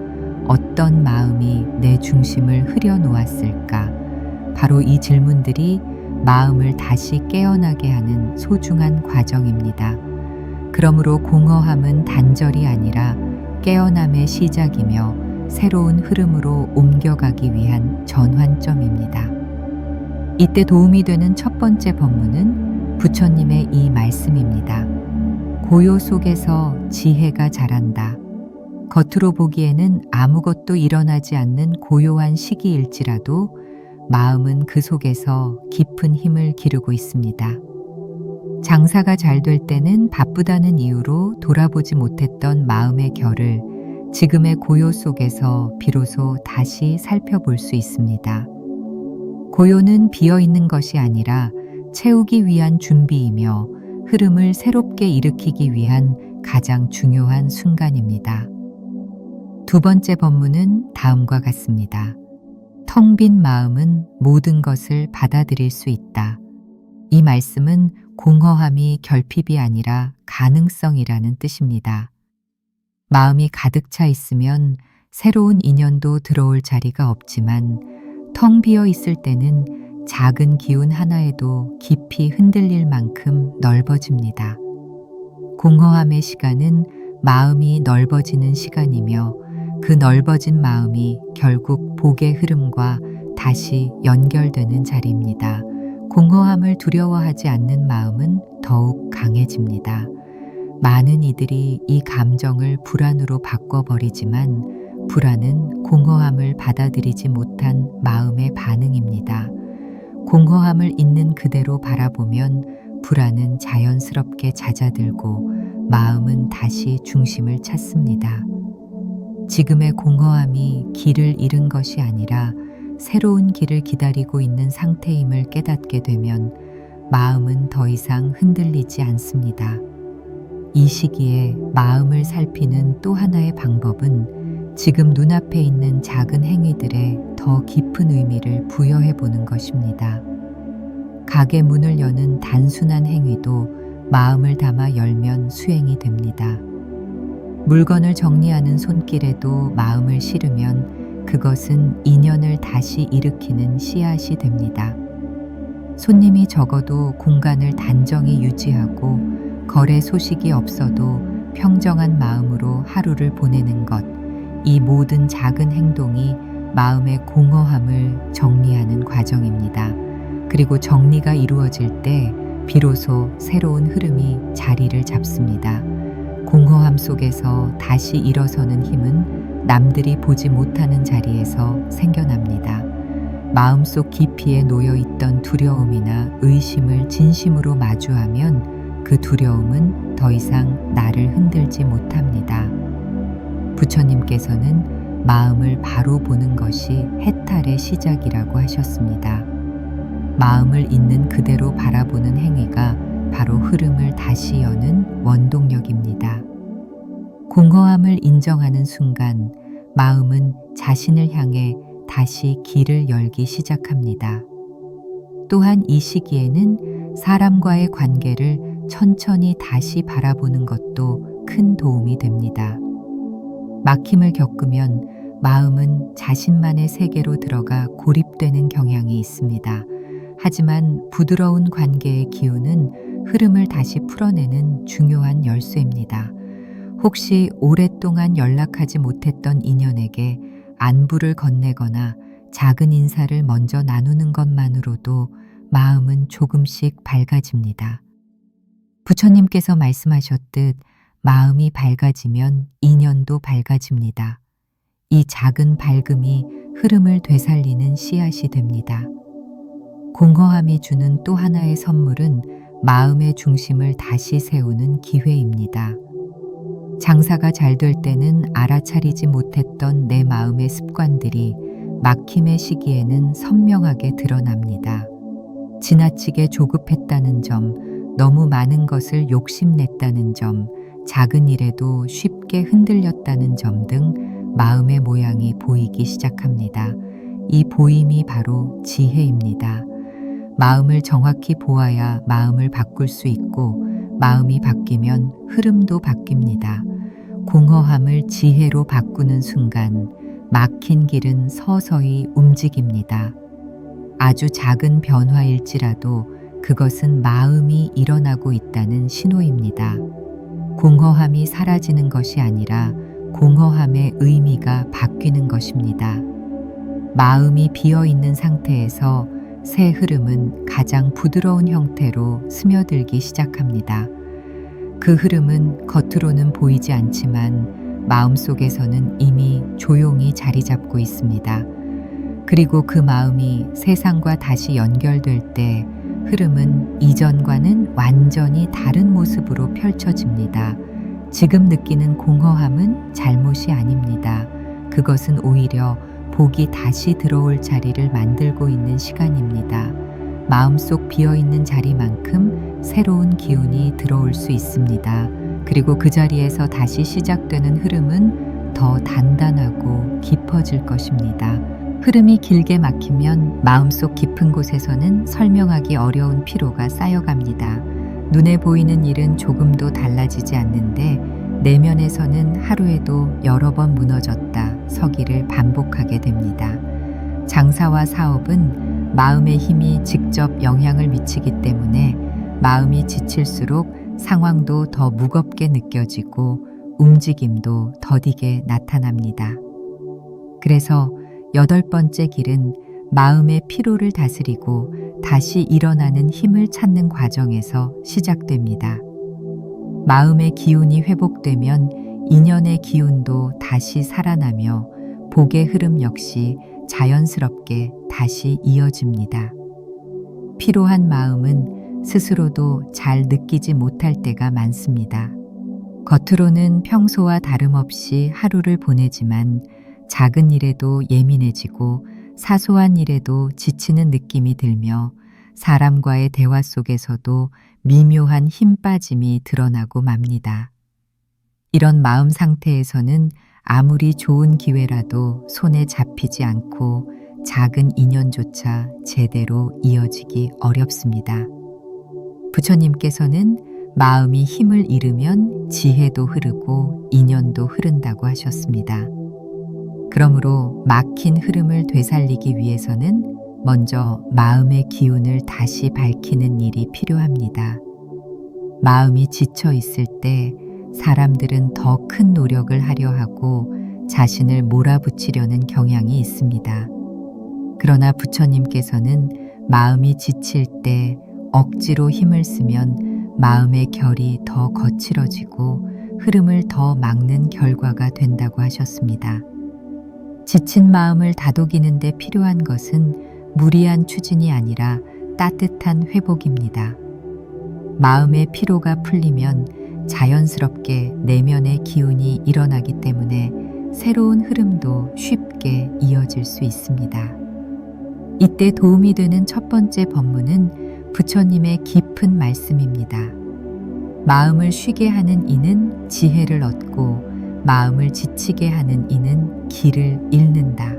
[SPEAKER 1] 어떤 마음이 내 중심을 흐려놓았을까? 바로 이 질문들이 마음을 다시 깨어나게 하는 소중한 과정입니다. 그러므로 공허함은 단절이 아니라 깨어남의 시작이며 새로운 흐름으로 옮겨가기 위한 전환점입니다. 이때 도움이 되는 첫 번째 법문은 부처님의 이 말씀입니다. 고요 속에서 지혜가 자란다. 겉으로 보기에는 아무것도 일어나지 않는 고요한 시기일지라도 마음은 그 속에서 깊은 힘을 기르고 있습니다. 장사가 잘 될 때는 바쁘다는 이유로 돌아보지 못했던 마음의 결을 지금의 고요 속에서 비로소 다시 살펴볼 수 있습니다. 고요는 비어 있는 것이 아니라 채우기 위한 준비이며 흐름을 새롭게 일으키기 위한 가장 중요한 순간입니다. 두 번째 법문은 다음과 같습니다. 텅 빈 마음은 모든 것을 받아들일 수 있다. 이 말씀은 공허함이 결핍이 아니라 가능성이라는 뜻입니다. 마음이 가득 차 있으면 새로운 인연도 들어올 자리가 없지만 텅 비어 있을 때는 작은 기운 하나에도 깊이 흔들릴 만큼 넓어집니다. 공허함의 시간은 마음이 넓어지는 시간이며 그 넓어진 마음이 결국 복의 흐름과 다시 연결되는 자리입니다. 공허함을 두려워하지 않는 마음은 더욱 강해집니다. 많은 이들이 이 감정을 불안으로 바꿔버리지만 불안은 공허함을 받아들이지 못한 마음의 반응입니다. 공허함을 있는 그대로 바라보면 불안은 자연스럽게 잦아들고 마음은 다시 중심을 찾습니다. 지금의 공허함이 길을 잃은 것이 아니라 새로운 길을 기다리고 있는 상태임을 깨닫게 되면 마음은 더 이상 흔들리지 않습니다. 이 시기에 마음을 살피는 또 하나의 방법은 지금 눈앞에 있는 작은 행위들에 더 깊은 의미를 부여해 보는 것입니다. 가게 문을 여는 단순한 행위도 마음을 담아 열면 수행이 됩니다. 물건을 정리하는 손길에도 마음을 실으면 그것은 인연을 다시 일으키는 씨앗이 됩니다. 손님이 적어도 공간을 단정히 유지하고 거래 소식이 없어도 평정한 마음으로 하루를 보내는 것, 이 모든 작은 행동이 마음의 공허함을 정리하는 과정입니다. 그리고 정리가 이루어질 때 비로소 새로운 흐름이 자리를 잡습니다. 공허함 속에서 다시 일어서는 힘은 남들이 보지 못하는 자리에서 생겨납니다. 마음속 깊이에 놓여 있던 두려움이나 의심을 진심으로 마주하면 그 두려움은 더 이상 나를 흔들지 못합니다. 부처님께서는 마음을 바로 보는 것이 해탈의 시작이라고 하셨습니다. 마음을 있는 그대로 바라보는 행위가 바로 흐름을 다시 여는 원동력입니다. 공허함을 인정하는 순간 마음은 자신을 향해 다시 길을 열기 시작합니다. 또한 이 시기에는 사람과의 관계를 천천히 다시 바라보는 것도 큰 도움이 됩니다. 막힘을 겪으면 마음은 자신만의 세계로 들어가 고립되는 경향이 있습니다. 하지만 부드러운 관계의 기운은 흐름을 다시 풀어내는 중요한 열쇠입니다. 혹시 오랫동안 연락하지 못했던 인연에게 안부를 건네거나 작은 인사를 먼저 나누는 것만으로도 마음은 조금씩 밝아집니다. 부처님께서 말씀하셨듯 마음이 밝아지면 인연도 밝아집니다. 이 작은 밝음이 흐름을 되살리는 씨앗이 됩니다. 공허함이 주는 또 하나의 선물은 마음의 중심을 다시 세우는 기회입니다. 장사가 잘 될 때는 알아차리지 못했던 내 마음의 습관들이 막힘의 시기에는 선명하게 드러납니다. 지나치게 조급했다는 점, 너무 많은 것을 욕심냈다는 점, 작은 일에도 쉽게 흔들렸다는 점 등 마음의 모양이 보이기 시작합니다. 이 보임이 바로 지혜입니다. 마음을 정확히 보아야 마음을 바꿀 수 있고 마음이 바뀌면 흐름도 바뀝니다. 공허함을 지혜로 바꾸는 순간 막힌 길은 서서히 움직입니다. 아주 작은 변화일지라도 그것은 마음이 일어나고 있다는 신호입니다. 공허함이 사라지는 것이 아니라 공허함의 의미가 바뀌는 것입니다. 마음이 비어있는 상태에서 새 흐름은 가장 부드러운 형태로 스며들기 시작합니다. 그 흐름은 겉으로는 보이지 않지만 마음속에서는 이미 조용히 자리 잡고 있습니다. 그리고 그 마음이 세상과 다시 연결될 때 흐름은 이전과는 완전히 다른 모습으로 펼쳐집니다. 지금 느끼는 공허함은 잘못이 아닙니다. 그것은 오히려 복이 다시 들어올 자리를 만들고 있는 시간입니다. 마음속 비어있는 자리만큼 새로운 기운이 들어올 수 있습니다. 그리고 그 자리에서 다시 시작되는 흐름은 더 단단하고 깊어질 것입니다. 흐름이 길게 막히면 마음속 깊은 곳에서는 설명하기 어려운 피로가 쌓여갑니다. 눈에 보이는 일은 조금도 달라지지 않는데 내면에서는 하루에도 여러 번 무너졌다 서기를 반복하게 됩니다. 장사와 사업은 마음의 힘이 직접 영향을 미치기 때문에 마음이 지칠수록 상황도 더 무겁게 느껴지고 움직임도 더디게 나타납니다. 그래서 8번째 길은 마음의 피로를 다스리고 다시 일어나는 힘을 찾는 과정에서 시작됩니다. 마음의 기운이 회복되면 인연의 기운도 다시 살아나며 복의 흐름 역시 자연스럽게 다시 이어집니다. 피로한 마음은 스스로도 잘 느끼지 못할 때가 많습니다. 겉으로는 평소와 다름없이 하루를 보내지만 작은 일에도 예민해지고 사소한 일에도 지치는 느낌이 들며 사람과의 대화 속에서도 미묘한 힘 빠짐이 드러나고 맙니다. 이런 마음 상태에서는 아무리 좋은 기회라도 손에 잡히지 않고 작은 인연조차 제대로 이어지기 어렵습니다. 부처님께서는 마음이 힘을 잃으면 지혜도 흐르고 인연도 흐른다고 하셨습니다. 그러므로 막힌 흐름을 되살리기 위해서는 먼저 마음의 기운을 다시 밝히는 일이 필요합니다. 마음이 지쳐 있을 때 사람들은 더 큰 노력을 하려 하고 자신을 몰아붙이려는 경향이 있습니다. 그러나 부처님께서는 마음이 지칠 때 억지로 힘을 쓰면 마음의 결이 더 거칠어지고 흐름을 더 막는 결과가 된다고 하셨습니다. 지친 마음을 다독이는 데 필요한 것은 무리한 추진이 아니라 따뜻한 회복입니다. 마음의 피로가 풀리면 자연스럽게 내면의 기운이 일어나기 때문에 새로운 흐름도 쉽게 이어질 수 있습니다. 이때 도움이 되는 첫 번째 법문은 부처님의 깊은 말씀입니다. 마음을 쉬게 하는 이는 지혜를 얻고 마음을 지치게 하는 이는 길을 잃는다.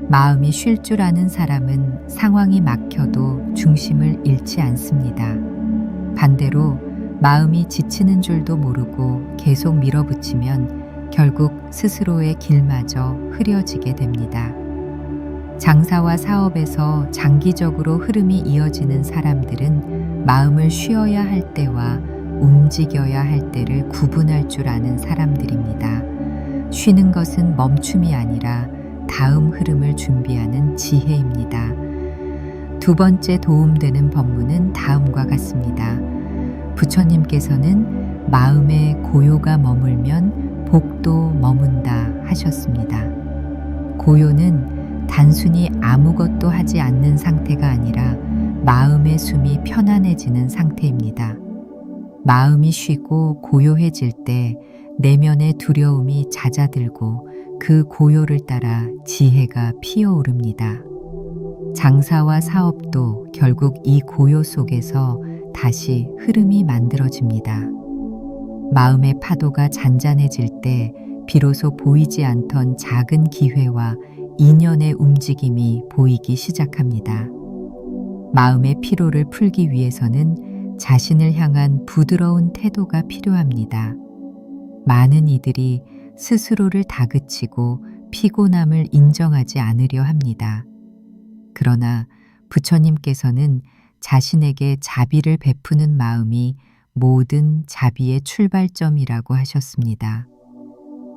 [SPEAKER 1] 마음이 쉴 줄 아는 사람은 상황이 막혀도 중심을 잃지 않습니다. 반대로 마음이 지치는 줄도 모르고 계속 밀어붙이면 결국 스스로의 길마저 흐려지게 됩니다. 장사와 사업에서 장기적으로 흐름이 이어지는 사람들은 마음을 쉬어야 할 때와 움직여야 할 때를 구분할 줄 아는 사람들입니다. 쉬는 것은 멈춤이 아니라 다음 흐름을 준비하는 지혜입니다. 두 번째 도움되는 법문은 다음과 같습니다. 부처님께서는 마음에 고요가 머물면 복도 머문다 하셨습니다. 고요는 단순히 아무것도 하지 않는 상태가 아니라 마음의 숨이 편안해지는 상태입니다. 마음이 쉬고 고요해질 때 내면의 두려움이 잦아들고 그 고요를 따라 지혜가 피어오릅니다. 장사와 사업도 결국 이 고요 속에서 다시 흐름이 만들어집니다. 마음의 파도가 잔잔해질 때 비로소 보이지 않던 작은 기회와 인연의 움직임이 보이기 시작합니다. 마음의 피로를 풀기 위해서는 자신을 향한 부드러운 태도가 필요합니다. 많은 이들이 스스로를 다그치고 피곤함을 인정하지 않으려 합니다. 그러나 부처님께서는 자신에게 자비를 베푸는 마음이 모든 자비의 출발점이라고 하셨습니다.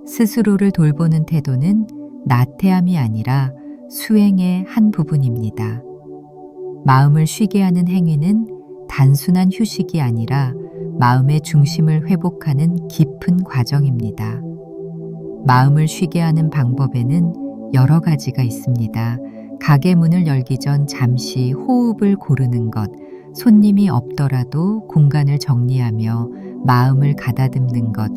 [SPEAKER 1] 스스로를 돌보는 태도는 나태함이 아니라 수행의 한 부분입니다. 마음을 쉬게 하는 행위는 단순한 휴식이 아니라 마음의 중심을 회복하는 깊은 과정입니다. 마음을 쉬게 하는 방법에는 여러 가지가 있습니다. 가게 문을 열기 전 잠시 호흡을 고르는 것, 손님이 없더라도 공간을 정리하며 마음을 가다듬는 것,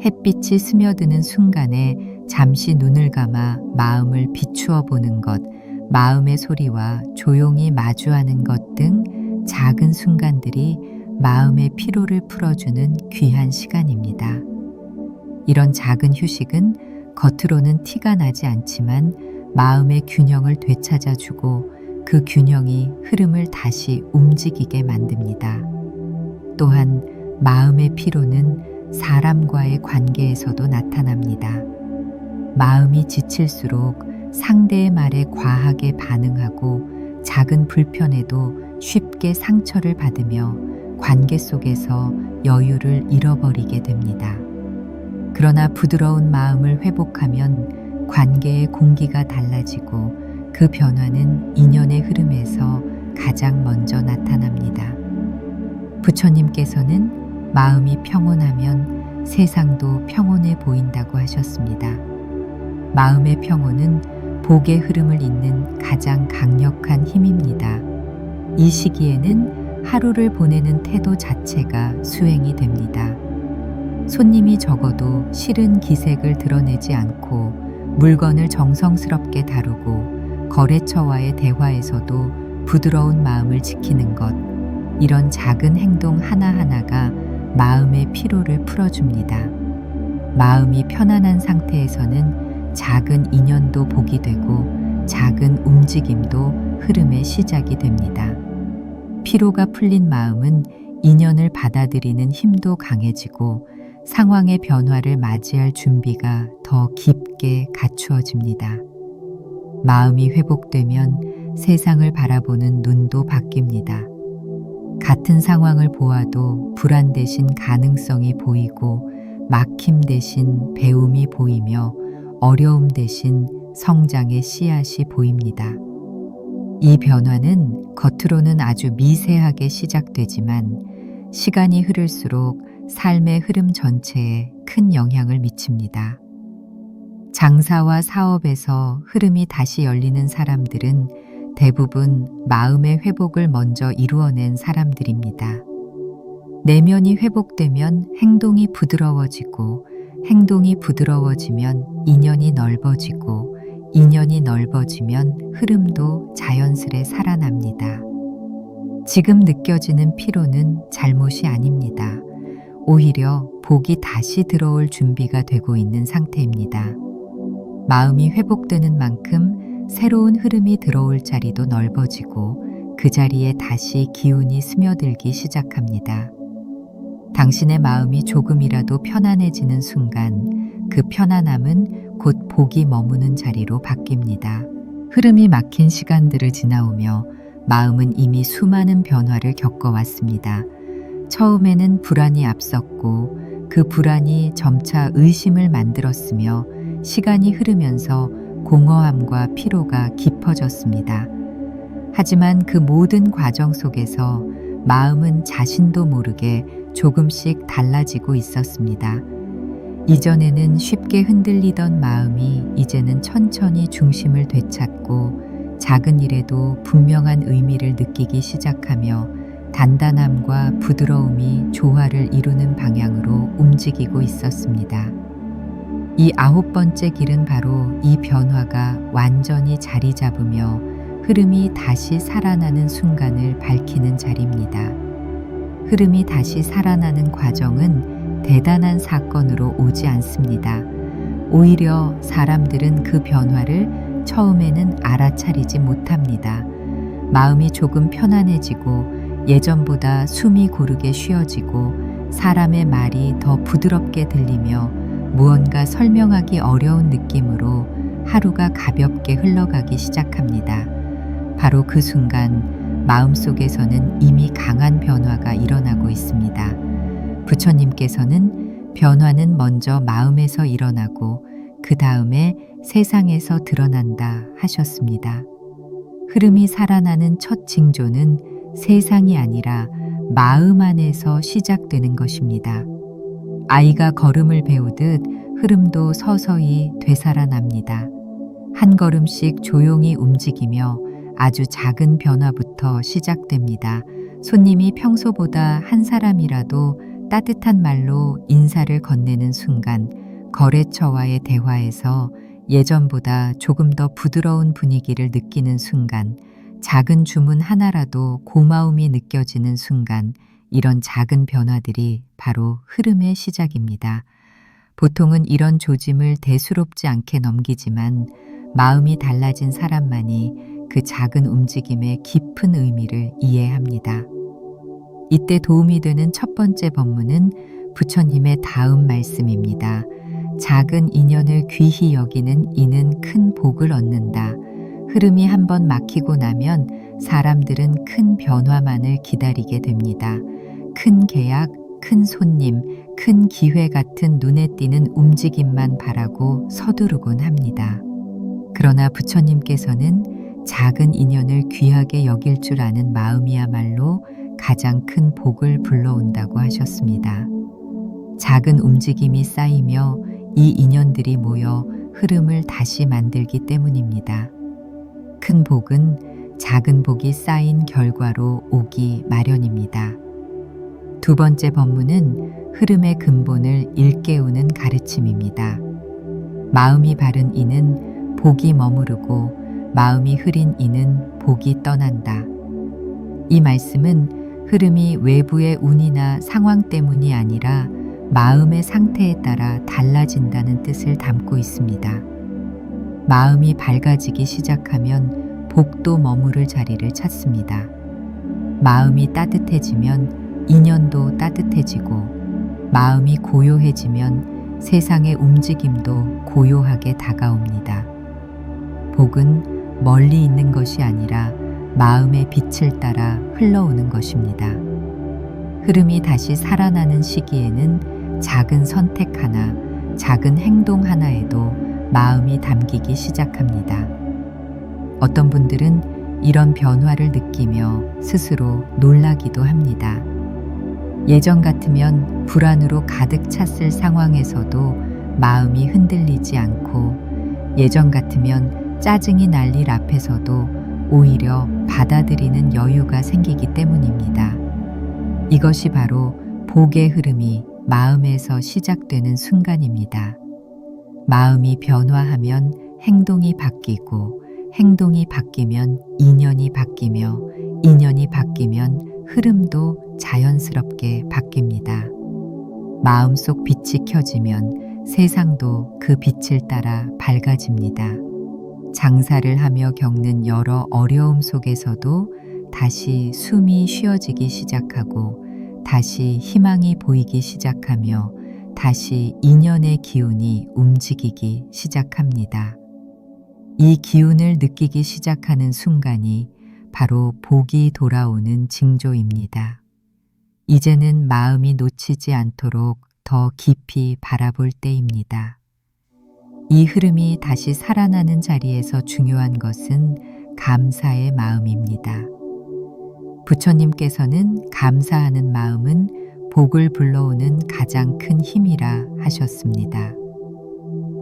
[SPEAKER 1] 햇빛이 스며드는 순간에 잠시 눈을 감아 마음을 비추어 보는 것, 마음의 소리와 조용히 마주하는 것 등 작은 순간들이 마음의 피로를 풀어주는 귀한 시간입니다. 이런 작은 휴식은 겉으로는 티가 나지 않지만 마음의 균형을 되찾아주고 그 균형이 흐름을 다시 움직이게 만듭니다. 또한 마음의 피로는 사람과의 관계에서도 나타납니다. 마음이 지칠수록 상대의 말에 과하게 반응하고 작은 불편에도 쉽게 상처를 받으며 관계 속에서 여유를 잃어버리게 됩니다. 그러나 부드러운 마음을 회복하면 관계의 공기가 달라지고 그 변화는 인연의 흐름에서 가장 먼저 나타납니다. 부처님께서는 마음이 평온하면 세상도 평온해 보인다고 하셨습니다. 마음의 평온은 복의 흐름을 잇는 가장 강력한 힘입니다. 이 시기에는 하루를 보내는 태도 자체가 수행이 됩니다. 손님이 적어도 싫은 기색을 드러내지 않고 물건을 정성스럽게 다루고 거래처와의 대화에서도 부드러운 마음을 지키는 것, 이런 작은 행동 하나하나가 마음의 피로를 풀어줍니다. 마음이 편안한 상태에서는 작은 인연도 복이 되고 작은 움직임도 흐름의 시작이 됩니다. 피로가 풀린 마음은 인연을 받아들이는 힘도 강해지고 상황의 변화를 맞이할 준비가 더 깊게 갖추어집니다. 마음이 회복되면 세상을 바라보는 눈도 바뀝니다. 같은 상황을 보아도 불안 대신 가능성이 보이고 막힘 대신 배움이 보이며 어려움 대신 성장의 씨앗이 보입니다. 이 변화는 겉으로는 아주 미세하게 시작되지만 시간이 흐를수록 삶의 흐름 전체에 큰 영향을 미칩니다. 장사와 사업에서 흐름이 다시 열리는 사람들은 대부분 마음의 회복을 먼저 이루어낸 사람들입니다. 내면이 회복되면 행동이 부드러워지고 행동이 부드러워지면 인연이 넓어지고 인연이 넓어지면 흐름도 자연스레 살아납니다. 지금 느껴지는 피로는 잘못이 아닙니다. 오히려 복이 다시 들어올 준비가 되고 있는 상태입니다. 마음이 회복되는 만큼 새로운 흐름이 들어올 자리도 넓어지고 그 자리에 다시 기운이 스며들기 시작합니다. 당신의 마음이 조금이라도 편안해지는 순간 그 편안함은 곧 복이 머무는 자리로 바뀝니다. 흐름이 막힌 시간들을 지나오며 마음은 이미 수많은 변화를 겪어왔습니다. 처음에는 불안이 앞섰고 그 불안이 점차 의심을 만들었으며 시간이 흐르면서 공허함과 피로가 깊어졌습니다. 하지만 그 모든 과정 속에서 마음은 자신도 모르게 조금씩 달라지고 있었습니다. 이전에는 쉽게 흔들리던 마음이 이제는 천천히 중심을 되찾고 작은 일에도 분명한 의미를 느끼기 시작하며 단단함과 부드러움이 조화를 이루는 방향으로 움직이고 있었습니다. 이 9번째 길은 바로 이 변화가 완전히 자리 잡으며 흐름이 다시 살아나는 순간을 밝히는 자리입니다. 흐름이 다시 살아나는 과정은 대단한 사건으로 오지 않습니다. 오히려 사람들은 그 변화를 처음에는 알아차리지 못합니다. 마음이 조금 편안해지고 예전보다 숨이 고르게 쉬어지고 사람의 말이 더 부드럽게 들리며 무언가 설명하기 어려운 느낌으로 하루가 가볍게 흘러가기 시작합니다. 바로 그 순간 마음속에서는 이미 강한 변화가 일어나고 있습니다. 부처님께서는 변화는 먼저 마음에서 일어나고 그 다음에 세상에서 드러난다 하셨습니다. 흐름이 살아나는 첫 징조는 세상이 아니라 마음 안에서 시작되는 것입니다. 아이가 걸음을 배우듯 흐름도 서서히 되살아납니다. 한 걸음씩 조용히 움직이며 아주 작은 변화부터 시작됩니다. 손님이 평소보다 한 사람이라도 따뜻한 말로 인사를 건네는 순간, 거래처와의 대화에서 예전보다 조금 더 부드러운 분위기를 느끼는 순간, 작은 주문 하나라도 고마움이 느껴지는 순간, 이런 작은 변화들이 바로 흐름의 시작입니다. 보통은 이런 조짐을 대수롭지 않게 넘기지만 마음이 달라진 사람만이 그 작은 움직임의 깊은 의미를 이해합니다. 이때 도움이 되는 첫 번째 법문은 부처님의 다음 말씀입니다. 작은 인연을 귀히 여기는 이는 큰 복을 얻는다. 흐름이 한번 막히고 나면 사람들은 큰 변화만을 기다리게 됩니다. 큰 계약, 큰 손님, 큰 기회 같은 눈에 띄는 움직임만 바라고 서두르곤 합니다. 그러나 부처님께서는 작은 인연을 귀하게 여길 줄 아는 마음이야말로 가장 큰 복을 불러온다고 하셨습니다. 작은 움직임이 쌓이며 이 인연들이 모여 흐름을 다시 만들기 때문입니다. 큰 복은 작은 복이 쌓인 결과로 오기 마련입니다. 두 번째 법문은 흐름의 근본을 일깨우는 가르침입니다. 마음이 바른 이는 복이 머무르고 마음이 흐린 이는 복이 떠난다. 이 말씀은 흐름이 외부의 운이나 상황 때문이 아니라 마음의 상태에 따라 달라진다는 뜻을 담고 있습니다. 마음이 밝아지기 시작하면 복도 머무를 자리를 찾습니다. 마음이 따뜻해지면 인연도 따뜻해지고, 마음이 고요해지면 세상의 움직임도 고요하게 다가옵니다. 복은 멀리 있는 것이 아니라 마음의 빛을 따라 흘러오는 것입니다. 흐름이 다시 살아나는 시기에는 작은 선택 하나, 작은 행동 하나에도 마음이 담기기 시작합니다. 어떤 분들은 이런 변화를 느끼며 스스로 놀라기도 합니다. 예전 같으면 불안으로 가득 찼을 상황에서도 마음이 흔들리지 않고, 예전 같으면 짜증이 날 일 앞에서도 오히려 받아들이는 여유가 생기기 때문입니다. 이것이 바로 복의 흐름이 마음에서 시작되는 순간입니다. 마음이 변화하면 행동이 바뀌고, 행동이 바뀌면 인연이 바뀌며, 인연이 바뀌면 흐름도 자연스럽게 바뀝니다. 마음속 빛이 켜지면 세상도 그 빛을 따라 밝아집니다. 장사를 하며 겪는 여러 어려움 속에서도 다시 숨이 쉬어지기 시작하고, 다시 희망이 보이기 시작하며, 다시 인연의 기운이 움직이기 시작합니다. 이 기운을 느끼기 시작하는 순간이 바로 복이 돌아오는 징조입니다. 이제는 마음이 놓치지 않도록 더 깊이 바라볼 때입니다. 이 흐름이 다시 살아나는 자리에서 중요한 것은 감사의 마음입니다. 부처님께서는 감사하는 마음은 복을 불러오는 가장 큰 힘이라 하셨습니다.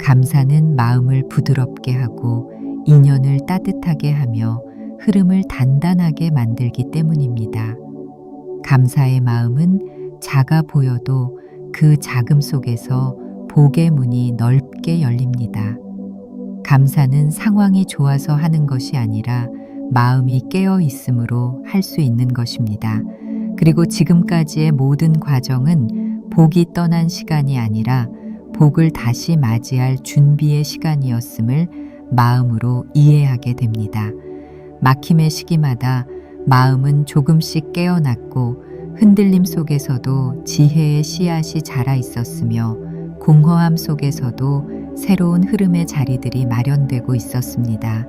[SPEAKER 1] 감사는 마음을 부드럽게 하고 인연을 따뜻하게 하며 흐름을 단단하게 만들기 때문입니다. 감사의 마음은 작아 보여도 그 작음 속에서 복의 문이 넓게 열립니다. 감사는 상황이 좋아서 하는 것이 아니라 마음이 깨어 있으므로 할 수 있는 것입니다. 그리고 지금까지의 모든 과정은 복이 떠난 시간이 아니라 복을 다시 맞이할 준비의 시간이었음을 마음으로 이해하게 됩니다. 막힘의 시기마다 마음은 조금씩 깨어났고, 흔들림 속에서도 지혜의 씨앗이 자라 있었으며, 공허함 속에서도 새로운 흐름의 자리들이 마련되고 있었습니다.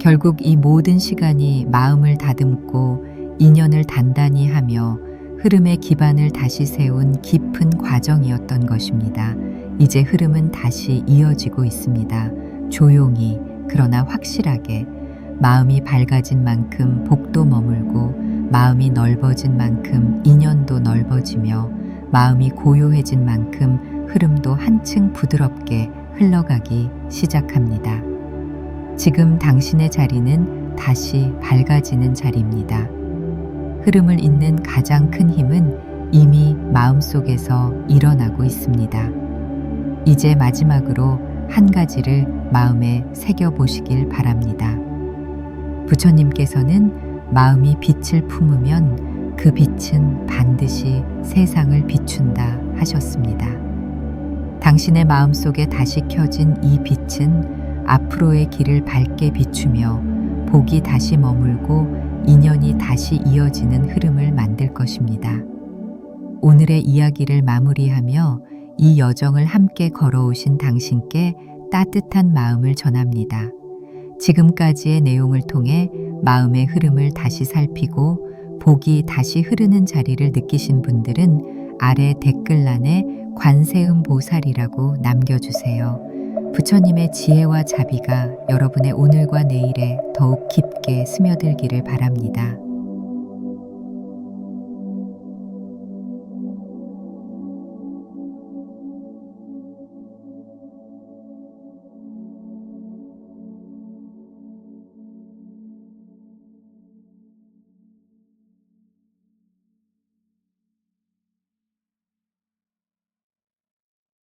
[SPEAKER 1] 결국 이 모든 시간이 마음을 다듬고 인연을 단단히 하며 흐름의 기반을 다시 세운 깊은 과정이었던 것입니다. 이제 흐름은 다시 이어지고 있습니다. 조용히, 그러나 확실하게. 마음이 밝아진 만큼 복도 머물고, 마음이 넓어진 만큼 인연도 넓어지며, 마음이 고요해진 만큼 흐름도 한층 부드럽게 흘러가기 시작합니다. 지금 당신의 자리는 다시 밝아지는 자리입니다. 흐름을 잇는 가장 큰 힘은 이미 마음속에서 일어나고 있습니다. 이제 마지막으로 한 가지를 마음에 새겨보시길 바랍니다. 부처님께서는 마음이 빛을 품으면 그 빛은 반드시 세상을 비춘다 하셨습니다. 당신의 마음속에 다시 켜진 이 빛은 앞으로의 길을 밝게 비추며 복이 다시 머물고 인연이 다시 이어지는 흐름을 만들 것입니다. 오늘의 이야기를 마무리하며 이 여정을 함께 걸어오신 당신께 따뜻한 마음을 전합니다. 지금까지의 내용을 통해 마음의 흐름을 다시 살피고 복이 다시 흐르는 자리를 느끼신 분들은 아래 댓글란에 관세음 보살이라고 남겨주세요. 부처님의 지혜와 자비가 여러분의 오늘과 내일에 더욱 깊게 스며들기를 바랍니다.